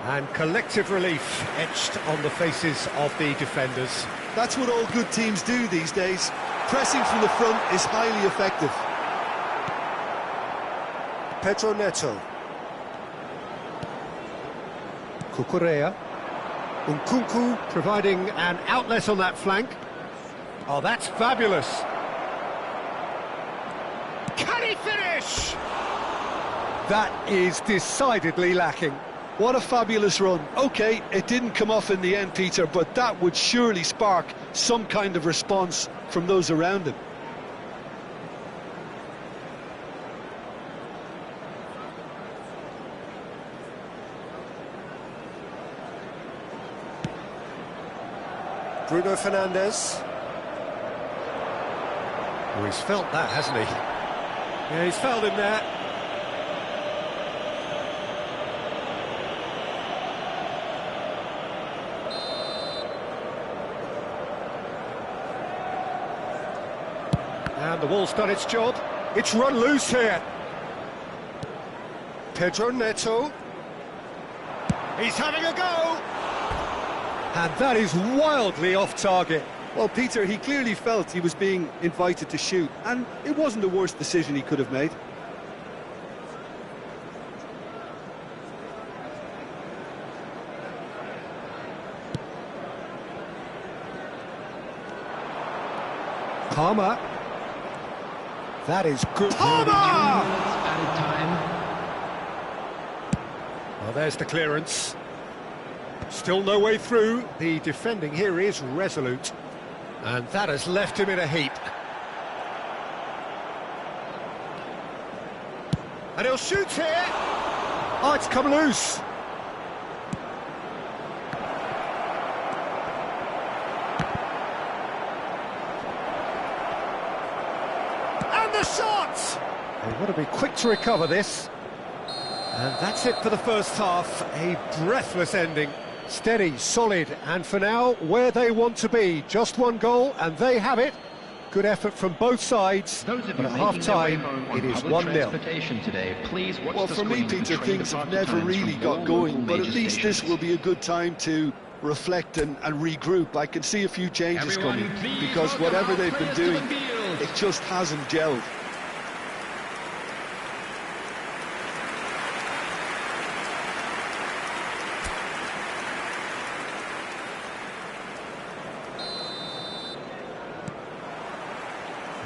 And collective relief etched on the faces of the defenders. That's what all good teams do these days. Pressing from the front is highly effective. Pedro Neto. Cucurella. Nkunku providing an outlet on that flank. Oh, that's fabulous. Can he finish? That is decidedly lacking. What a fabulous run. OK, it didn't come off in the end, Peter, but that would surely spark some kind of response from those around him. Bruno Fernandes. Oh, he's felt that, hasn't he? Yeah, he's felt him there. And the ball's done its job. It's run loose here. Pedro Neto. He's having a go. And that is wildly off target. Well, Peter, he clearly felt he was being invited to shoot, and it wasn't the worst decision he could have made. Palmer. That is good. Added Palmer! time. Well, there's the clearance. Still no way through. The defending here is resolute. And that has left him in a heap. And he'll shoot here. Oh, it's come loose. And the shot! They want to be quick to recover this. And that's it for the first half. A breathless ending. Steady, solid, and for now, where they want to be. Just one goal, and they have it. Good effort from both sides, Those of but you at making their way half-time, home on it is public 1-0. transportation today, please watch Well, the for me, screen Peter, between things the have departure never times really from got all going, local but at major least this stations. will be a good time to reflect and regroup. I can see a few changes Everyone, coming, please because welcome whatever our they've been players to the doing, field. it just hasn't gelled.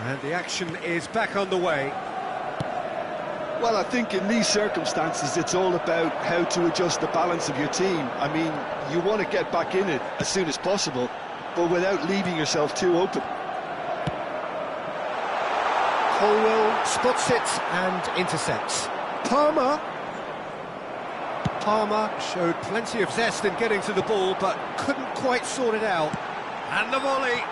And the action is back underway. Well, I think in these circumstances, it's all about how to adjust the balance of your team. I mean, you want to get back in it as soon as possible, but without leaving yourself too open. Colwell spots it and intercepts. Palmer. Palmer showed plenty of zest in getting to the ball, but couldn't quite sort it out. And the volley.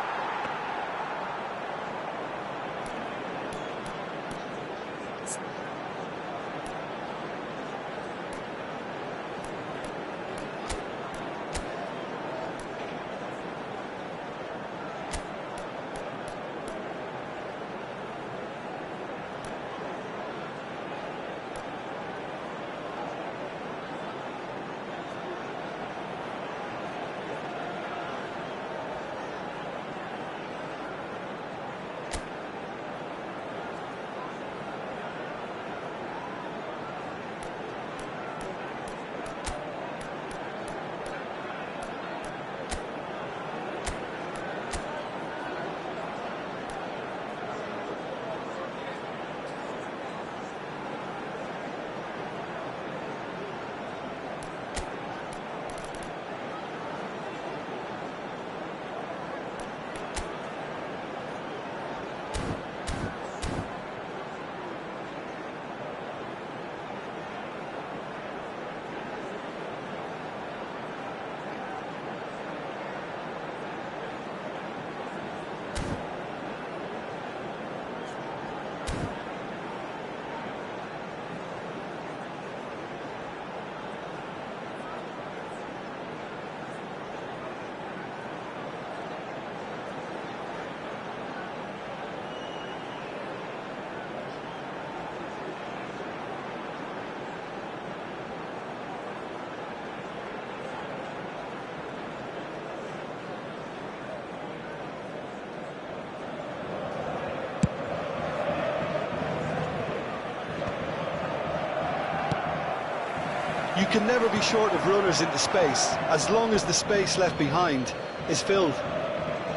You can never be short of runners into space, as long as the space left behind is filled.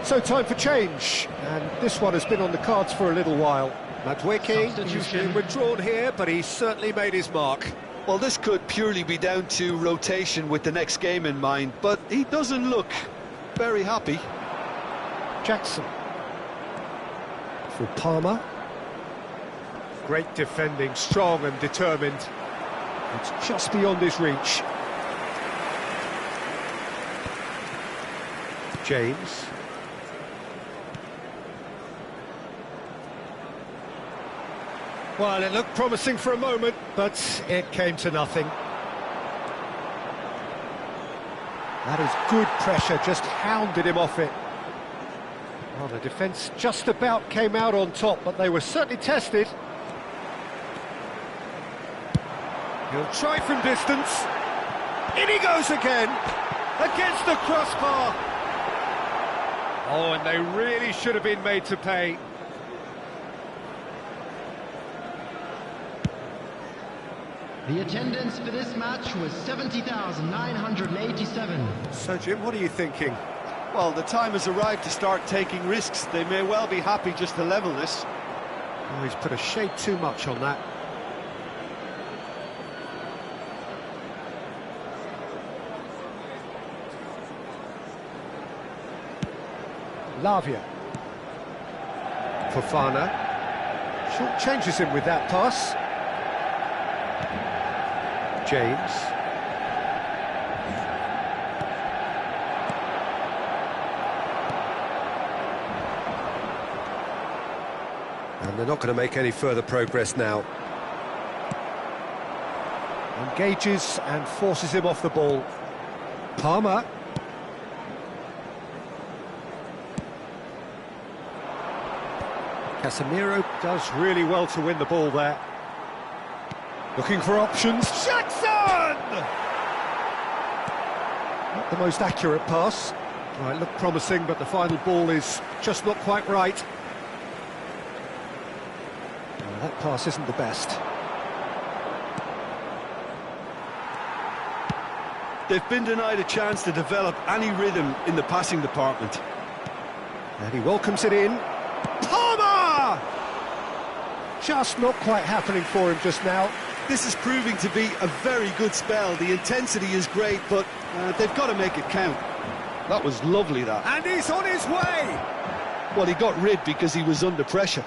So time for change, and this one has been on the cards for a little while. Madueke, he's Substitution. been withdrawn here, but he's certainly made his mark. Well, this could purely be down to rotation with the next game in mind, but he doesn't look very happy. Jackson. For Palmer. Great defending, strong and determined. It's just beyond his reach. James. Well, it looked promising for a moment, but it came to nothing. That is good pressure, just hounded him off it. Well, the defence just about came out on top, but they were certainly tested. He'll try from distance. In he goes again, against the crossbar. Oh, and they really should have been made to pay. The attendance for this match was 70,987. So, Jim, what are you thinking? Well, the time has arrived to start taking risks. They may well be happy just to level this. Oh, he's put a shade too much on that. Lavia. Fofana. Short changes him with that pass. James. And they're not going to make any further progress now. Engages and forces him off the ball. Palmer. Casemiro does really well to win the ball there. Looking for options. Jackson! Not the most accurate pass. Well, it looked promising, but the final ball is just not quite right. Well, that pass isn't the best. They've been denied a chance to develop any rhythm in the passing department. And he welcomes it in. Palmer! Just not quite happening for him just now. This is proving to be a very good spell. The intensity is great, but they've got to make it count. That was lovely, that. And he's on his way! Well, he got rid because he was under pressure.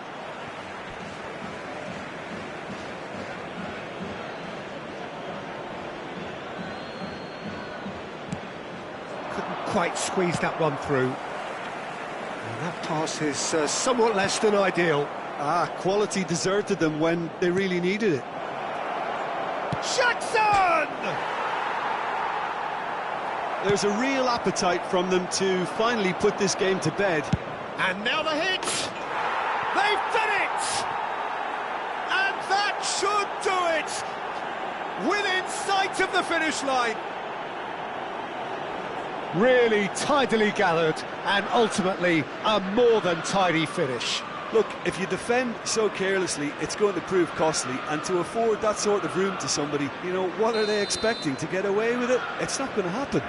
Couldn't quite squeeze that one through. And that pass is somewhat less than ideal. Quality deserted them when they really needed it. Jackson! There's a real appetite from them to finally put this game to bed. And now the hit! They've done it! And that should do it! Within sight of the finish line. Really tidily gathered, and ultimately a more than tidy finish. Look, if you defend so carelessly, it's going to prove costly, and to afford that sort of room to somebody, you know, what are they expecting? To get away with it? It's not going to happen.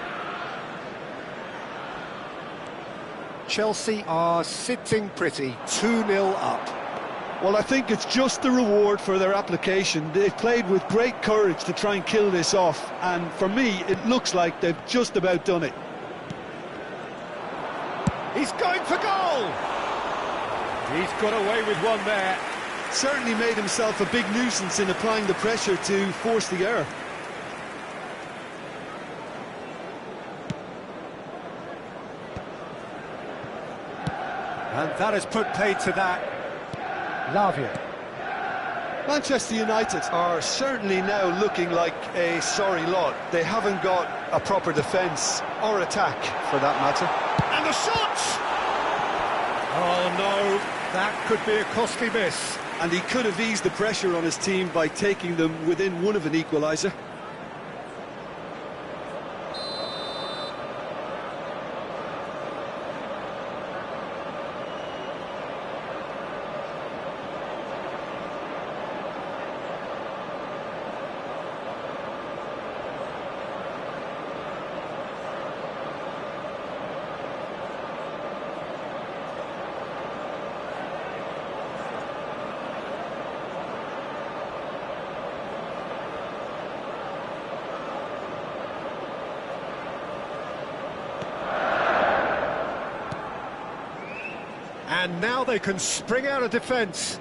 Chelsea are sitting pretty, 2-0 up. Well, I think it's just the reward for their application. They've played with great courage to try and kill this off, and for me, it looks like they've just about done it. He's going for goal! He's got away with one there. Certainly made himself a big nuisance in applying the pressure to force the error. And that has put paid to that. Lavia. Manchester United are certainly now looking like a sorry lot. They haven't got a proper defence or attack, for that matter. And the shot! Oh no, that could be a costly miss. And he could have eased the pressure on his team by taking them within one of an equaliser. And now they can spring out of defence.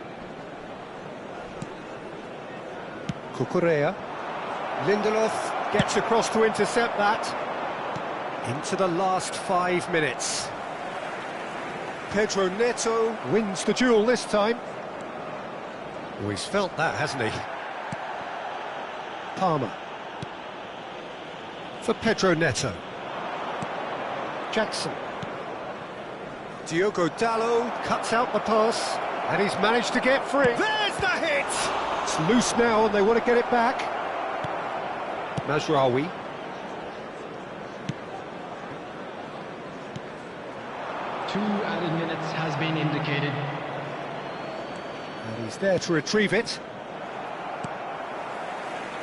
Cucurella. Lindelof gets across to intercept that. Into the last 5 minutes. Pedro Neto wins the duel this time. Oh, he's felt that, hasn't he? Palmer. For Pedro Neto. Jackson. Diogo Dalot cuts out the pass, and he's managed to get free. There's the hit! It's loose now, and they want to get it back. Mazraoui. 2 added minutes has been indicated. And he's there to retrieve it.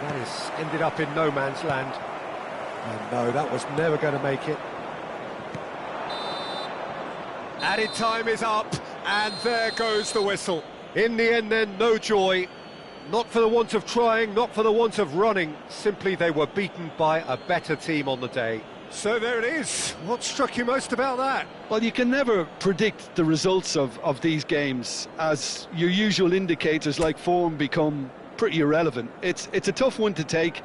That has ended up in no man's land. And no, that was never going to make it. Added time is up, and there goes the whistle. In the end then, no joy. Not for the want of trying, not for the want of running. Simply they were beaten by a better team on the day. So there it is. What struck you most about that? Well, you can never predict the results of these games, as your usual indicators like form become pretty irrelevant. It's a tough one to take,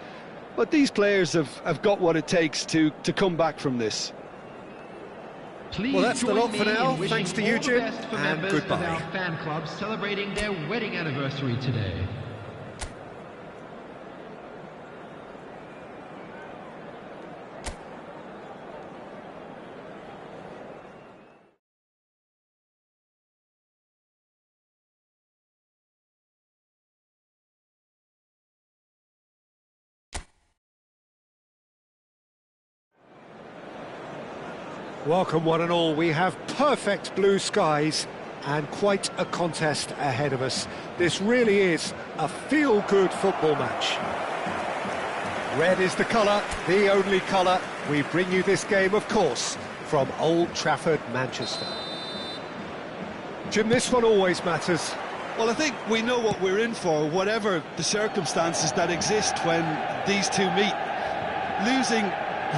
but these players have got what it takes to come back from this. Please Well, that's the join lot for me now. in wishing Thanks to all you, the Jim, best for and members goodbye. of our fan club celebrating their wedding anniversary today. Welcome one and all. We have perfect blue skies and quite a contest ahead of us. This really is a feel-good football match. Red is the colour, the only colour. We bring you this game, of course, from Old Trafford, Manchester. Jim, this one always matters. Well, I think we know what we're in for, whatever the circumstances that exist when these two meet. Losing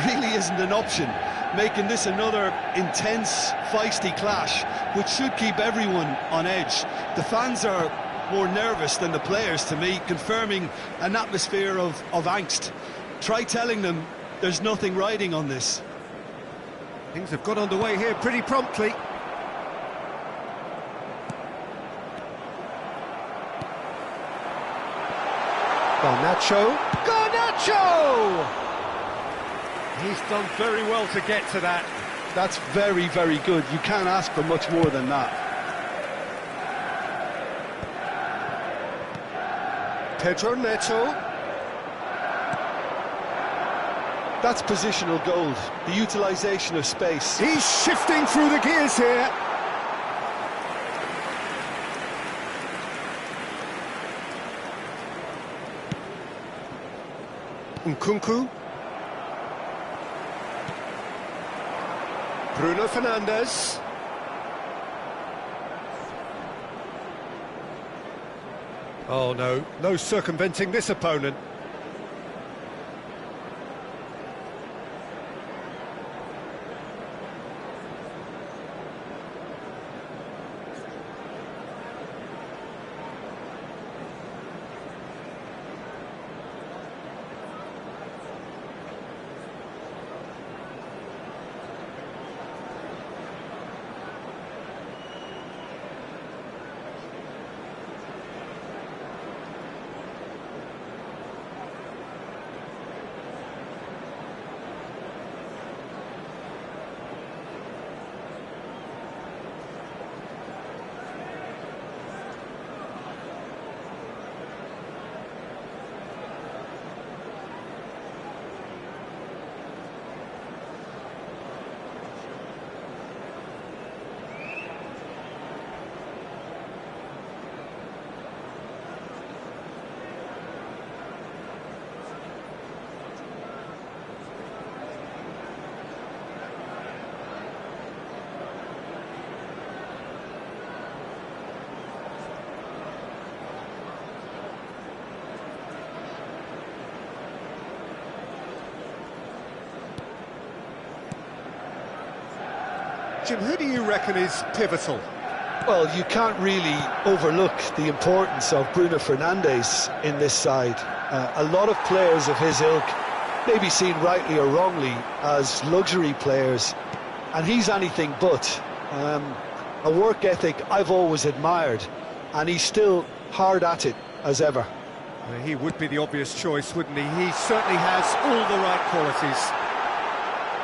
really isn't an option, making this another intense, feisty clash, which should keep everyone on edge. The fans are more nervous than the players, to me, confirming an atmosphere of angst. Try telling them there's nothing riding on this. Things have got underway here pretty promptly. Garnacho! Garnacho! He's done very well to get to that. That's very, very good. You can't ask for much more than that. Pedro Neto. That's positional gold, the utilisation of space. He's shifting through the gears here. Nkunku. Bruno Fernandes. Oh no, no circumventing this opponent. Jim, who do you reckon is pivotal? Well, you can't really overlook the importance of Bruno Fernandes in this side. A lot of players of his ilk may be seen rightly or wrongly as luxury players, and he's anything but. A work ethic I've always admired, and he's still hard at it as ever. He would be the obvious choice, wouldn't he? He certainly has all the right qualities.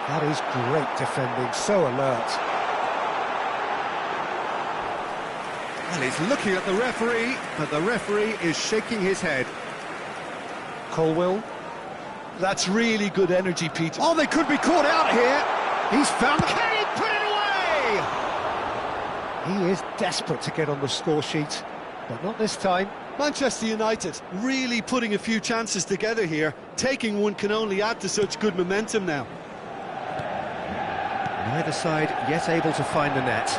That is great defending, so alert. Well, he's looking at the referee, but the referee is shaking his head. Colwill. That's really good energy, Peter. Oh, they could be caught out here. He's found... Can he put it away? He is desperate to get on the score sheet, but not this time. Manchester United really putting a few chances together here. Taking one can only add to such good momentum now. Neither side yet able to find the net.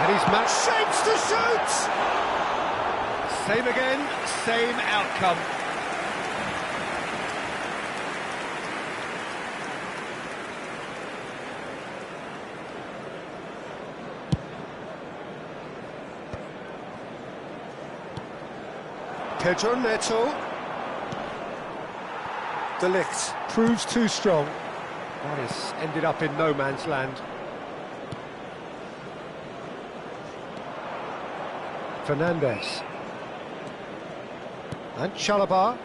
And he's match shapes to shoot! Same again, same outcome. Pedro Neto. De Ligt proves too strong. That has ended up in no man's land. Fernandes. And Chalobah.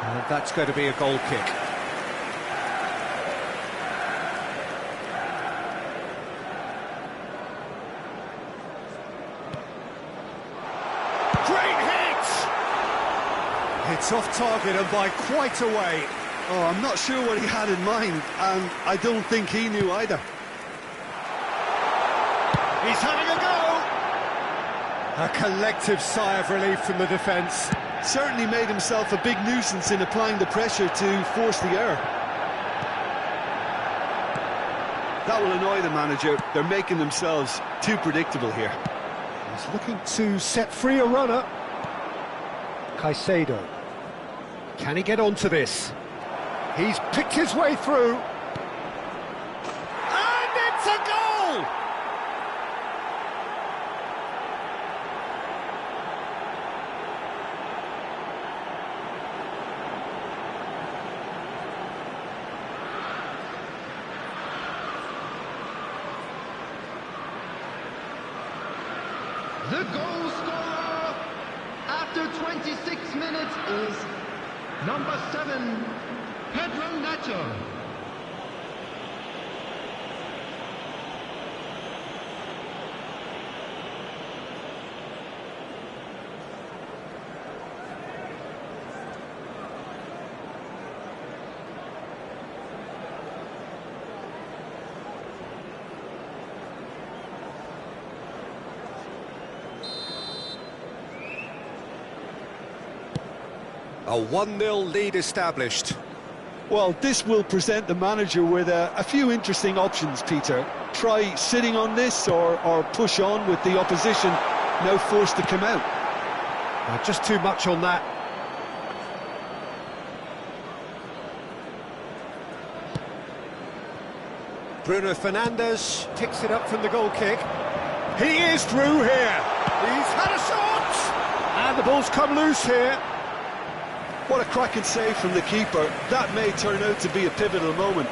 And that's going to be a goal kick. Great hit! It's off target and by quite a way. Oh, I'm not sure what he had in mind, and I don't think he knew either. He's having a go! A collective sigh of relief from the defence. Certainly made himself a big nuisance in applying the pressure to force the error. That will annoy the manager. They're making themselves too predictable here. He's looking to set free a runner. Caicedo. Can he get onto this? He's picked his way through. And it's a goal! The goal scorer after 26 minutes is number 7, Pedro Neto. A 1-0 lead established. Well, this will present the manager with a few interesting options, Peter. Try sitting on this or push on with the opposition now forced to come out. Just too much on that. Bruno Fernandes picks it up from the goal kick. He is through here. He's had a shot! And the ball's come loose here. What a cracking save from the keeper. That may turn out to be a pivotal moment.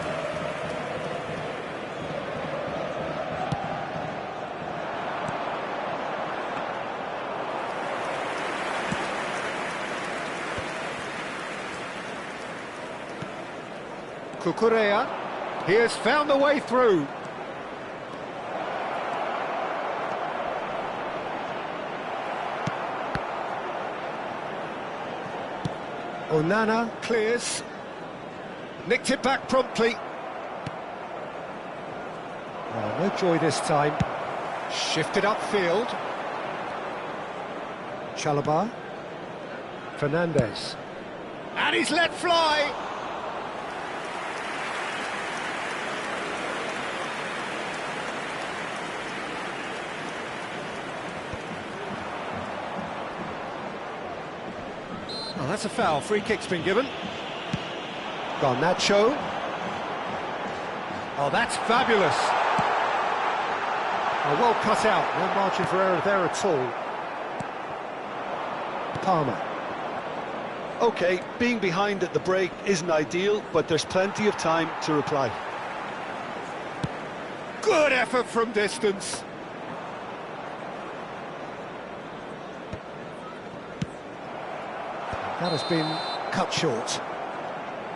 Cucurella. He has found a way through. Onana clears. Nicked it back promptly. Oh, no joy this time. Shifted upfield. Chalobah. Fernandes. And he's let fly. Oh, that's a foul. Free kick's been given. Garnacho. Oh, that's fabulous. Oh, well cut out. No margin for error there at all. Palmer. OK, being behind at the break isn't ideal, but there's plenty of time to reply. Good effort from distance. That has been cut short.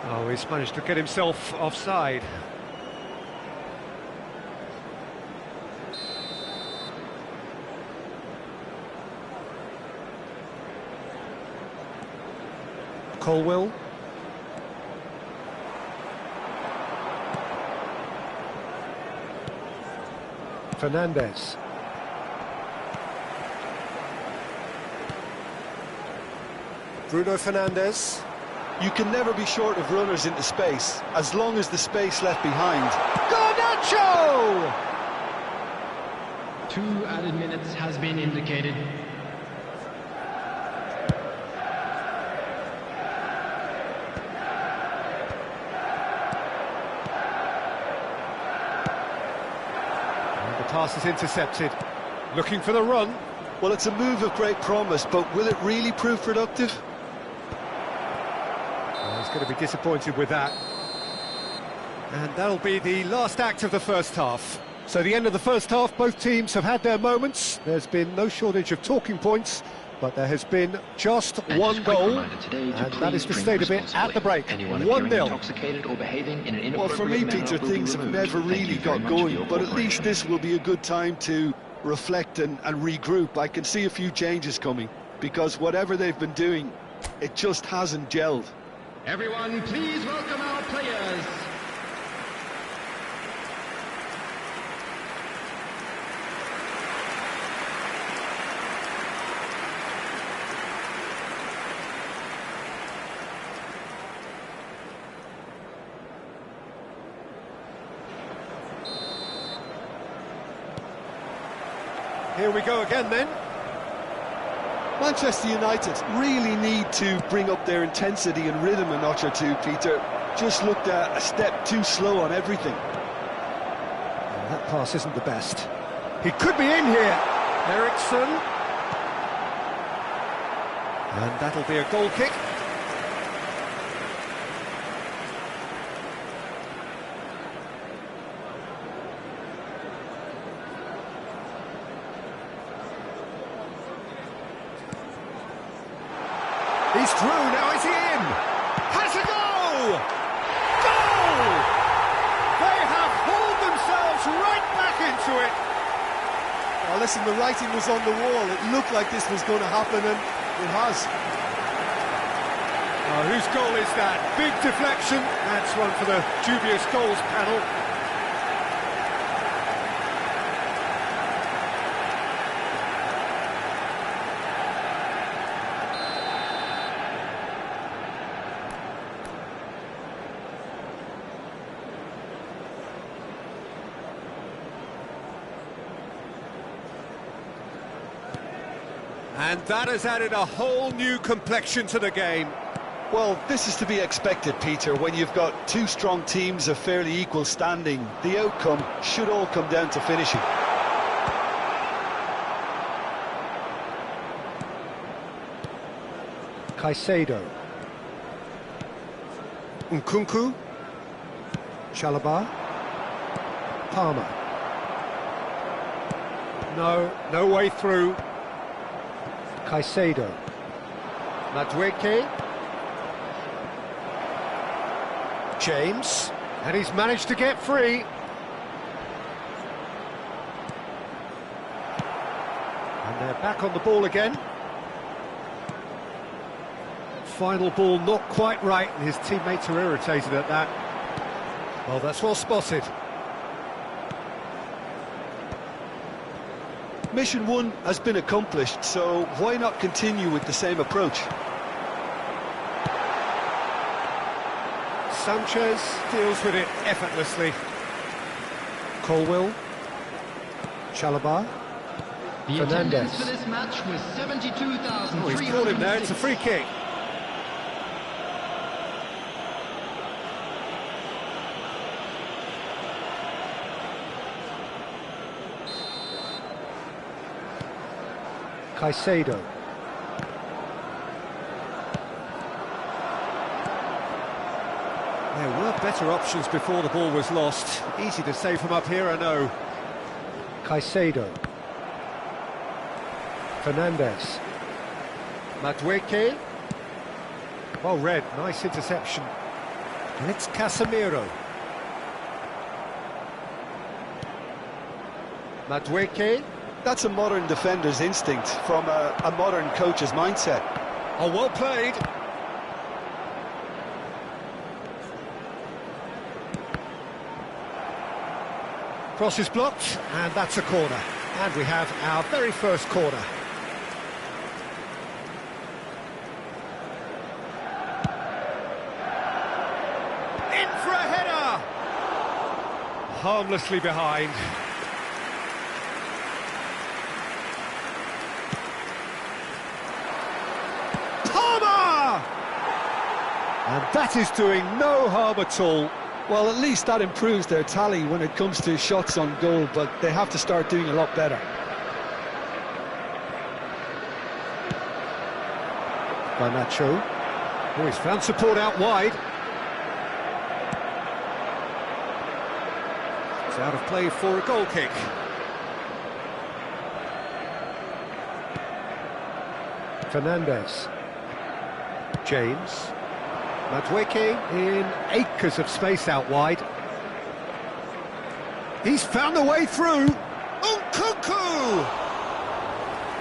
Oh, he's managed to get himself offside. Colwill. Fernandes. Bruno Fernandes. You can never be short of runners into space, as long as the space left behind. Garnacho! 2 added minutes has been indicated. And the pass is intercepted. Looking for the run. Well, it's a move of great promise, but will it really prove productive? He's going to be disappointed with that. And that'll be the last act of the first half. So the end of the first half, both teams have had their moments. There's been no shortage of talking points, but there has been just one goal, and that is to stay a bit at the break. 1-0. Well, for me, Peter, things have never really got going, but at least this will be a good time to reflect and regroup. I can see a few changes coming, because whatever they've been doing, it just hasn't gelled. Everyone, please welcome our players. Here we go again then. Manchester United really need to bring up their intensity and rhythm a notch or two, Peter. Just looked a step too slow on everything. That pass isn't the best. He could be in here. Eriksson. And that'll be a goal kick. He's through, now is he in? Has a goal! Goal! They have hauled themselves right back into it. Well, listen, the writing was on the wall. It looked like this was going to happen, and it has. Oh, whose goal is that? Big deflection. That's one for the dubious goals panel. And that has added a whole new complexion to the game. Well, this is to be expected, Peter, when you've got two strong teams of fairly equal standing. The outcome should all come down to finishing. Caicedo. Nkunku. Chalobah. Palmer. No way through. Caicedo. Madueke. James. And he's managed to get free. And they're back on the ball again. Final ball not quite right, and his teammates are irritated at that. Well, that's well spotted. Mission 1 has been accomplished, so why not continue with the same approach? Sanchez deals with it effortlessly. Colwill. Chalobah. The Fernandes. attendance for this match was 72,300. He's caught him there, it's a free kick. Caicedo. There were better options before the ball was lost. Easy to say from up here, I know. Caicedo. Fernandez. Madueke. Well read, nice interception. And it's Casemiro. Madueke. That's a modern defender's instinct from a modern coach's mindset. Oh, well played. Cross is blocked, and that's a corner. And we have our very first corner. In for a header! Harmlessly behind. Palmer! And that is doing no harm at all. Well, at least that improves their tally when it comes to shots on goal, but they have to start doing a lot better. Garnacho. Oh, he's found support out wide. It's out of play for a goal kick. Fernandez. James. Madueke in acres of space out wide. He's found a way through. Nkunku!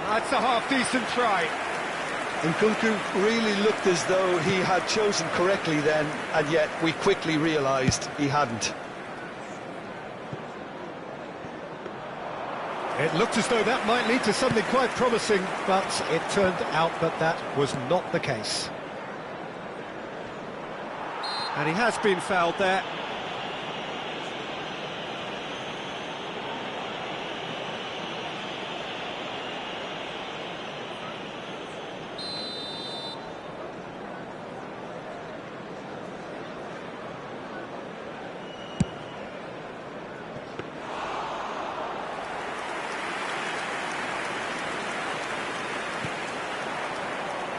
That's a half-decent try. Nkunku really looked as though he had chosen correctly then, and yet we quickly realised he hadn't. It looked as though that might lead to something quite promising, but it turned out that that was not the case. And he has been fouled there.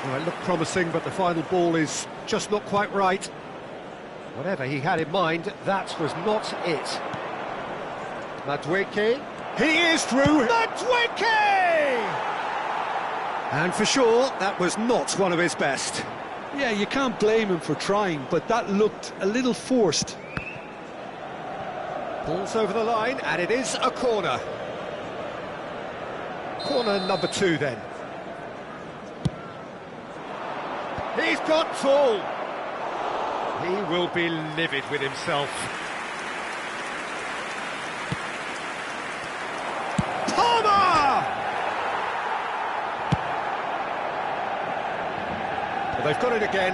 Well, it looked promising, but the final ball is just not quite right. Whatever he had in mind, that was not it. Madueke. He is through. Madueke! And for sure, that was not one of his best. Yeah, you can't blame him for trying, but that looked a little forced. Ball's over the line, and it is a corner. Corner number 2, then. He's got tall. He will be livid with himself. Palmer! Well, they've got it again.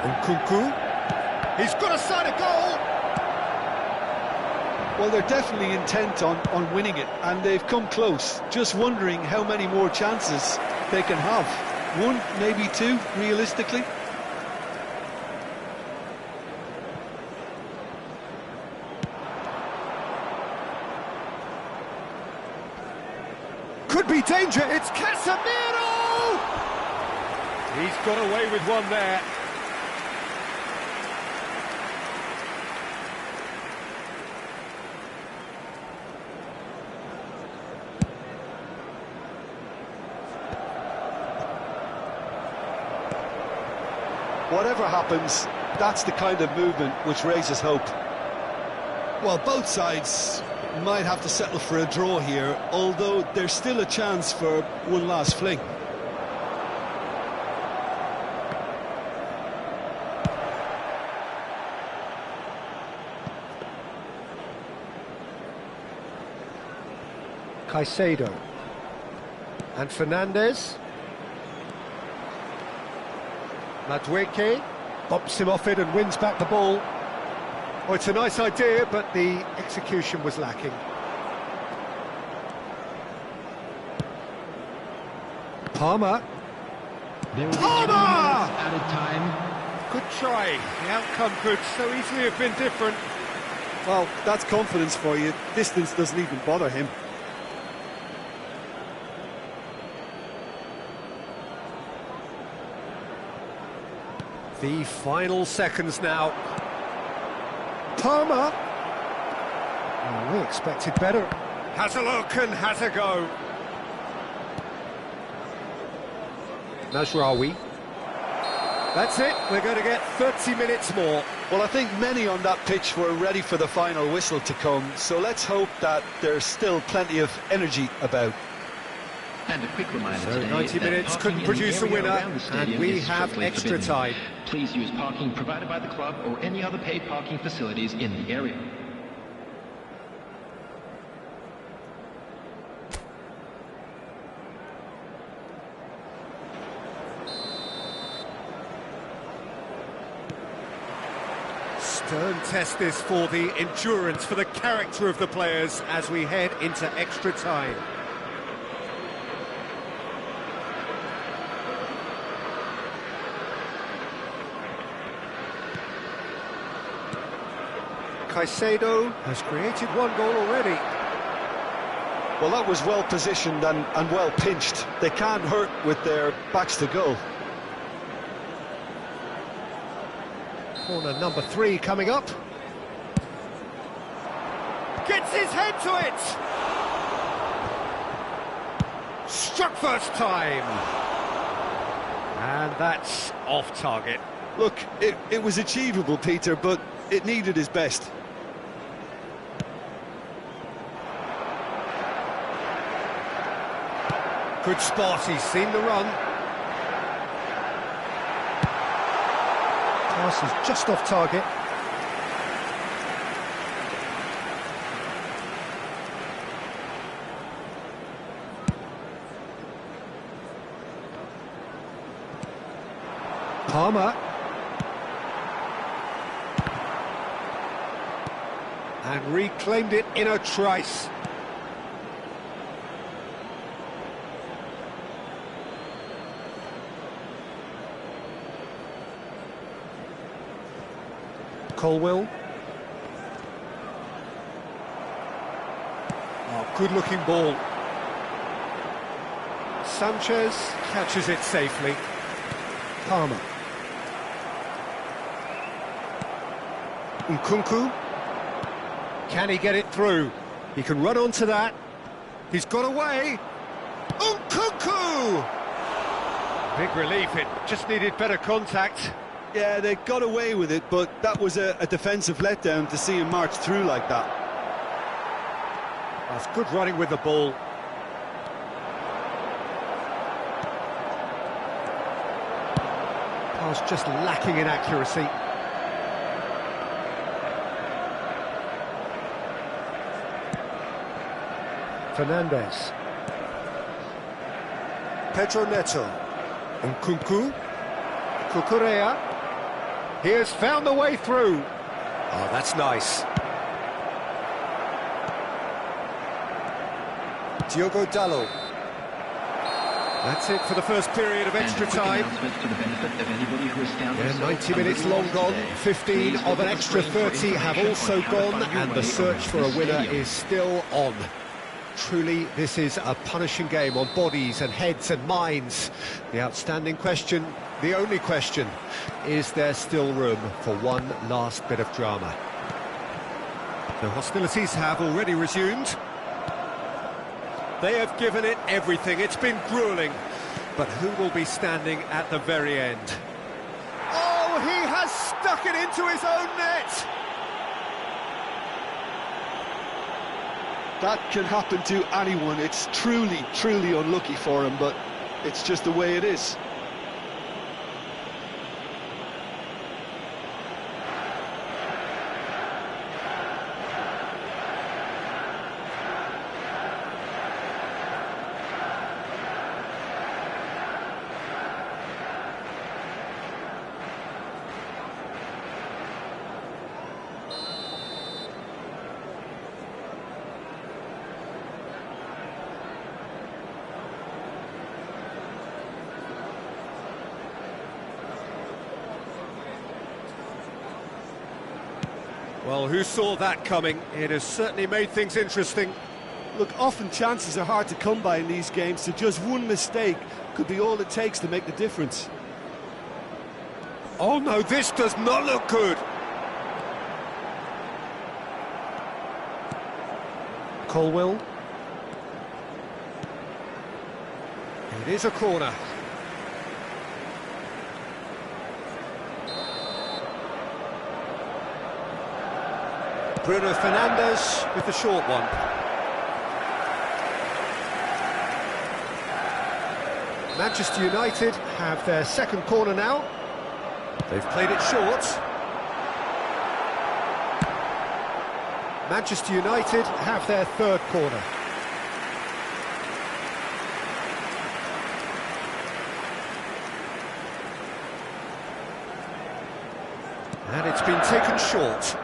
Nkunku. He's got a side of goal. Well, they're definitely intent on winning it, and they've come close. Just wondering how many more chances they can have. 1, maybe 2, realistically. Could be danger, it's Casemiro! He's got away with one there. Whatever happens, that's the kind of movement which raises hope. Well, both sides might have to settle for a draw here, although there's still a chance for one last fling. Caicedo. And Fernandez. Madueke bumps him off it and wins back the ball. Oh, it's a nice idea, but the execution was lacking. Palmer. There will be 2 Palmer! minutes added time. Good try. The outcome could so easily have been different. Well, that's confidence for you. Distance doesn't even bother him. The final seconds now. Palmer. Oh, we expected better. Has a look and has a go. Mazraoui. That's it, we're going to get 30 minutes more. Well, I think many on that pitch were ready for the final whistle to come, so let's hope that there's still plenty of energy about. And a quick reminder So today 90 that minutes parking couldn't in produce the a area winner, around the stadium and we is have strictly extra forbidden. time. Please use parking provided by the club or any other paid parking facilities in the area. Stern test this for the endurance, for the character of the players as we head into extra time. Caicedo has created one goal already. Well, that was well positioned and well pinched. They can't hurt with their backs to goal. Corner number 3 coming up. Gets his head to it! Struck first time! And that's off target. Look, it was achievable, Peter, but it needed his best. Good spot, he's seen the run. Pass is just off target. Palmer. And reclaimed it in a trice. Colwill. Oh, good-looking ball. Sanchez catches it safely. Palmer. Nkunku. Can he get it through? He can run onto that. He's got away. Nkunku! Big relief, it just needed better contact. Yeah, they got away with it, but that was a defensive letdown to see him march through like that. That's good running with the ball. Pass just lacking in accuracy. Fernandes. Pedro Neto. Nkunku. Cucurella. He has found the way through. Oh, that's nice. Diogo Dalot. That's it for the first period of extra time. Yeah, 90 minutes long gone, 15 of an extra 30 have also gone, and the search for a winner is still on. Truly, this is a punishing game on bodies and heads and minds. The outstanding question, the only question, is there still room for one last bit of drama? The hostilities have already resumed. They have given it everything. It's been gruelling. But who will be standing at the very end? Oh, he has stuck it into his own net! That can happen to anyone. It's truly, truly unlucky for him, but it's just the way it is. Well, who saw that coming? It has certainly made things interesting. Look, often chances are hard to come by in these games, so just one mistake could be all it takes to make the difference. Oh no, this does not look good. Colwill. It is a corner. Bruno Fernandes with the short one. Manchester United have their second corner now. They've played it short. Manchester United have their third corner. And it's been taken short.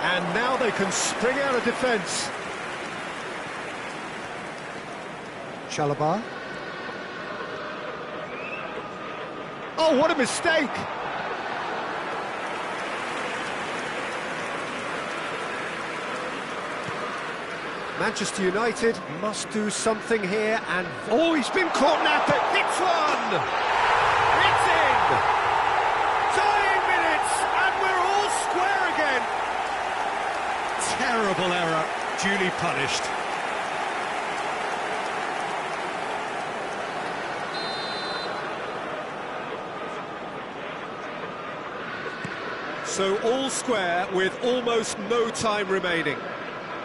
And now they can spring out of defence. Chalobah. Oh, what a mistake! Manchester United must do something here, and oh, he's been caught napping. Hits one! It's in! Dying minutes, and we're all square again. Terrible error, duly punished. So all square with almost no time remaining.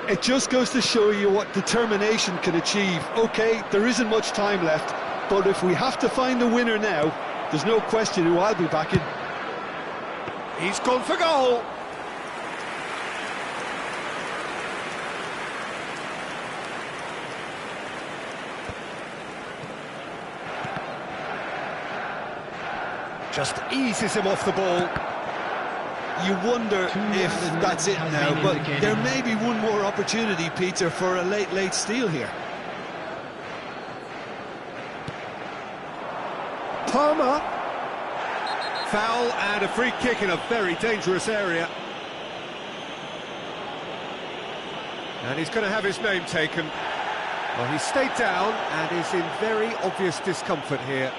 It just goes to show you what determination can achieve. OK, there isn't much time left, but if we have to find a winner now, there's no question who I'll be backing. He's gone for goal. Just eases him off the ball. You wonder if that's it now, but there may be one more opportunity, Peter, for a late steal here. Palmer. Foul and a free kick in a very dangerous area. And he's going to have his name taken. Well, he stayed down and is in very obvious discomfort here.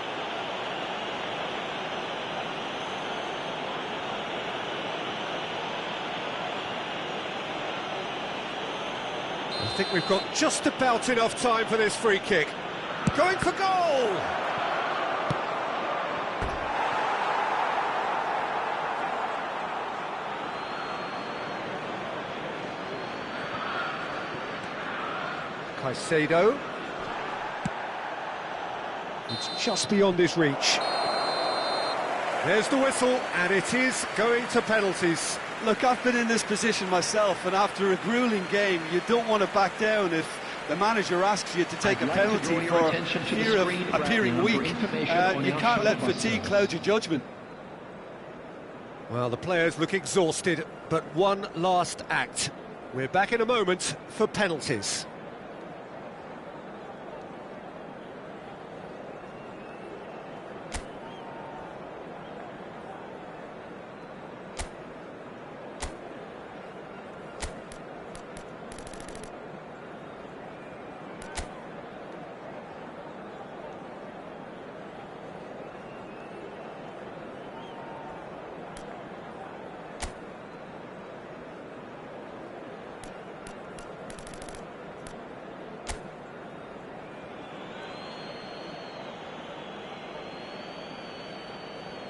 I think we've got just about enough time for this free kick. Going for goal! Caicedo. It's just beyond his reach. There's the whistle, and it is going to penalties. Look, I've been in this position myself, and after a gruelling game, you don't want to back down if the manager asks you to take a penalty for fear of appearing weak. You can't let fatigue cloud your judgment. Well, the players look exhausted, but one last act. We're back in a moment for penalties.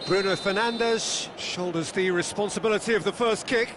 Bruno Fernandes shoulders the responsibility of the first kick.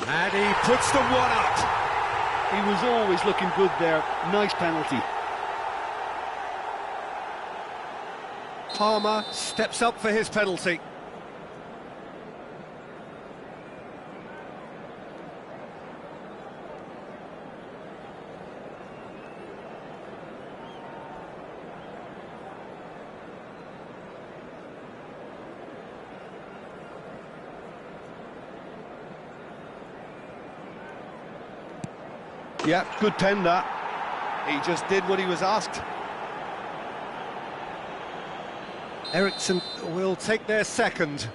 And he puts them one up. He was always looking good there. Nice penalty. Palmer steps up for his penalty. Yeah, good pen that. He just did what he was asked. Eriksson will take their second.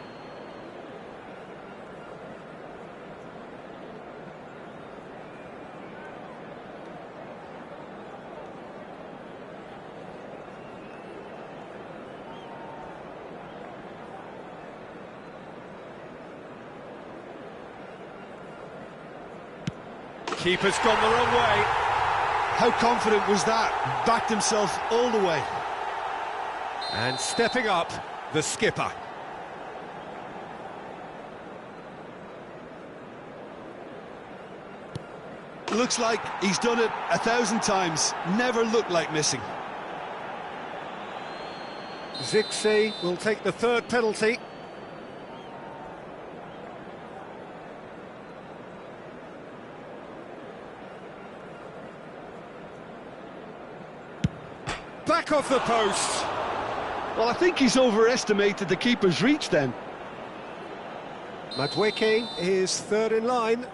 Keeper's gone the wrong way. How confident was that? Backed himself all the way. And stepping up, the skipper. Looks like he's done it 1,000 times. Never looked like missing. Zirkzee will take the third penalty. Back off the post. Well, I think he's overestimated the keeper's reach then. Madueke is third in line.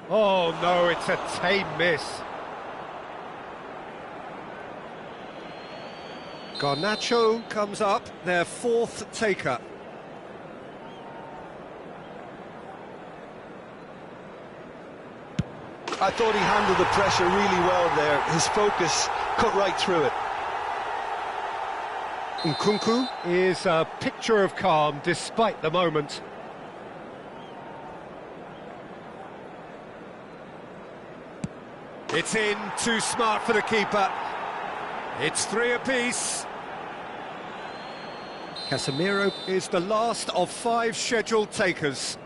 Oh no, it's a tame miss. Garnacho comes up, their fourth taker. I thought he handled the pressure really well there. His focus cut right through it. Nkunku is a picture of calm despite the moment. It's in, too smart for the keeper. It's three apiece. Casemiro is the last of 5 scheduled takers.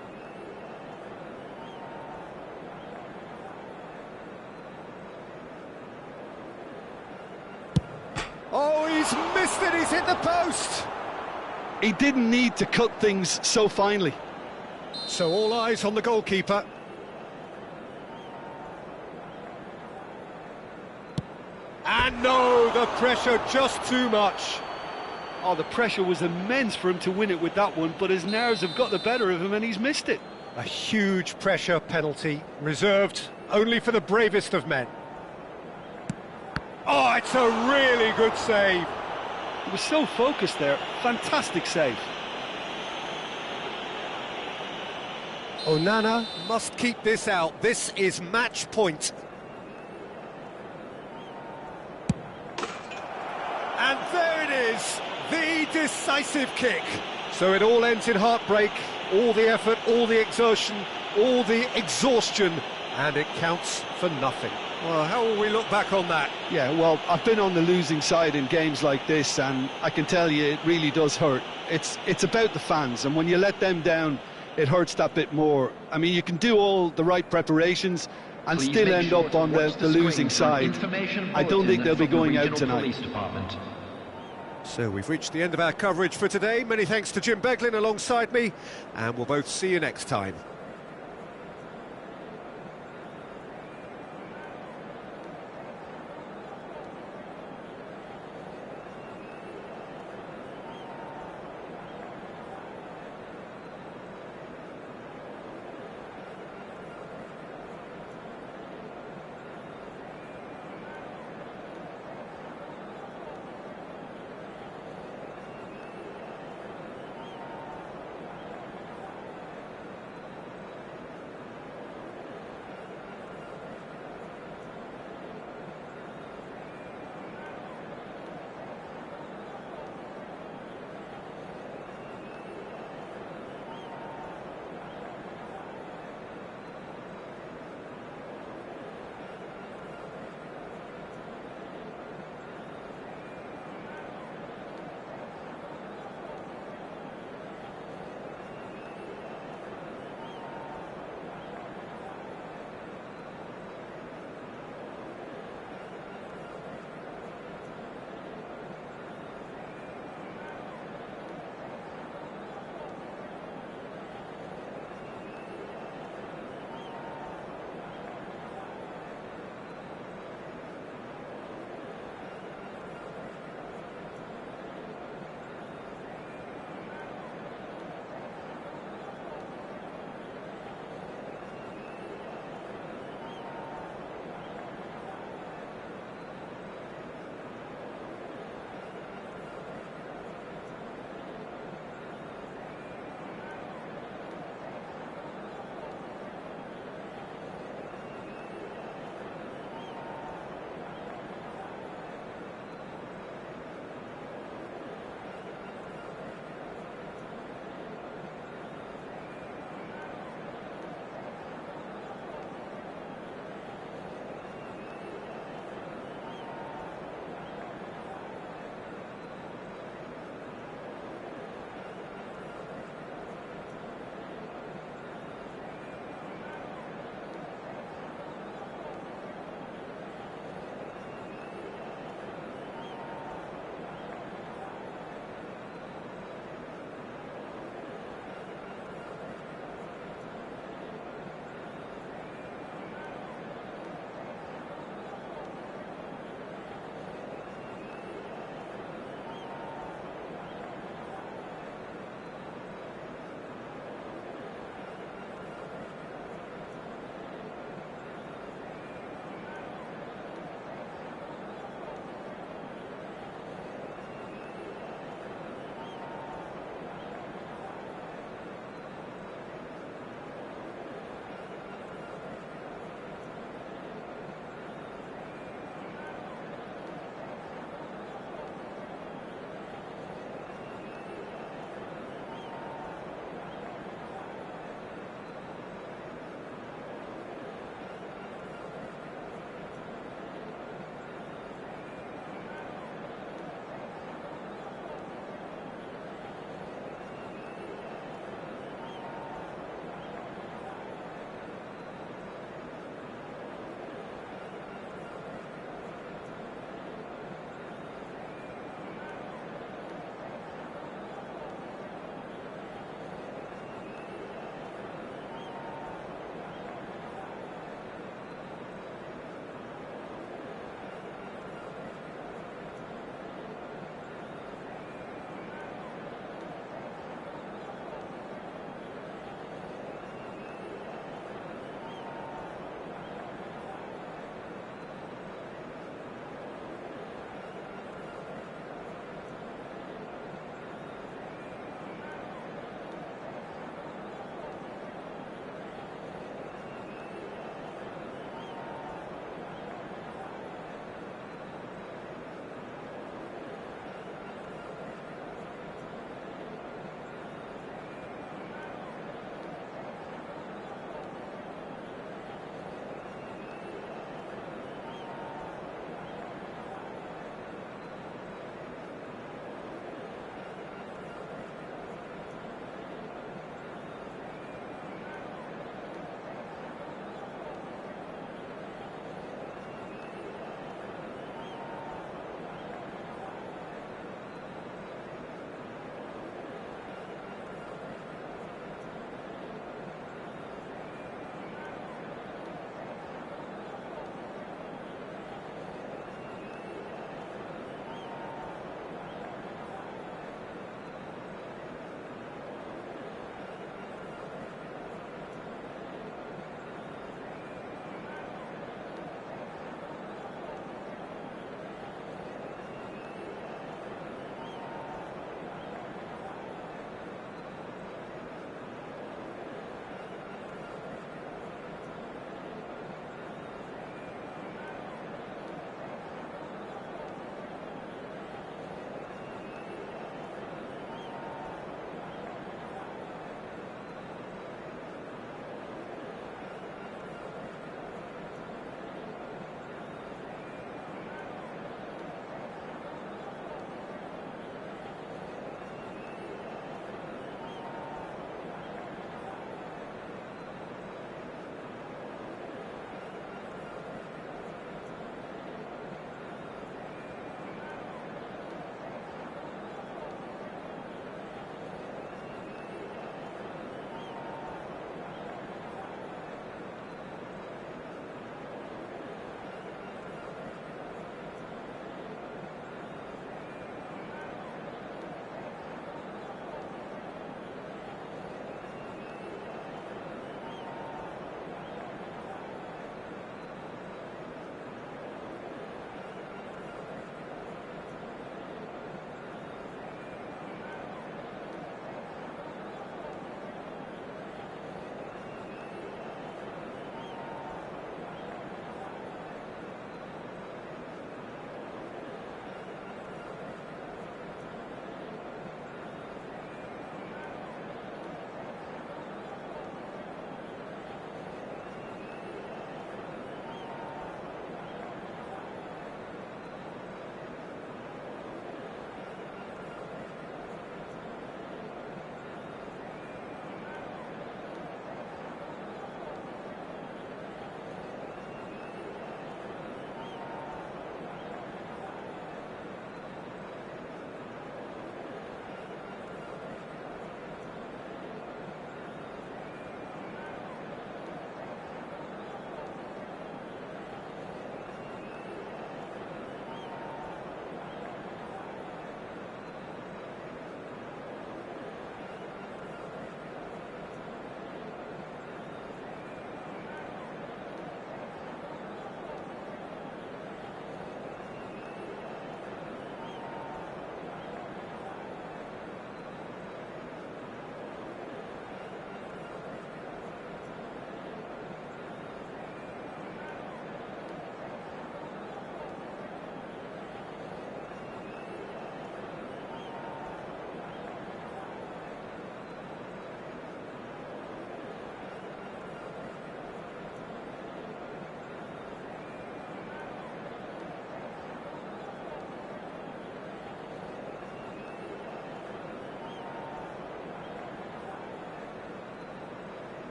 Oh, he's missed it, he's hit the post! He didn't need to cut things so finely. So all eyes on the goalkeeper. And no, the pressure just too much. Oh, the pressure was immense for him to win it with that one, but his nerves have got the better of him and he's missed it. A huge pressure penalty, reserved only for the bravest of men. Oh, it's a really good save. He was so focused there. Fantastic save. Onana must keep this out. This is match point. And there it is, the decisive kick. So it all ends in heartbreak, all the effort, all the exertion, all the exhaustion, and it counts for nothing. Well, how will we look back on that? Yeah, well, I've been on the losing side in games like this, and I can tell you it really does hurt. It's about the fans, and when you let them down, it hurts that bit more. I mean, you can do all the right preparations and Please still make end sure up to on watch the losing screen for side. an information I don't think they'll be bulletin from the going out Regional tonight. Police Department. So we've reached the end of our coverage for today. Many thanks to Jim Beglin alongside me, and we'll both see you next time.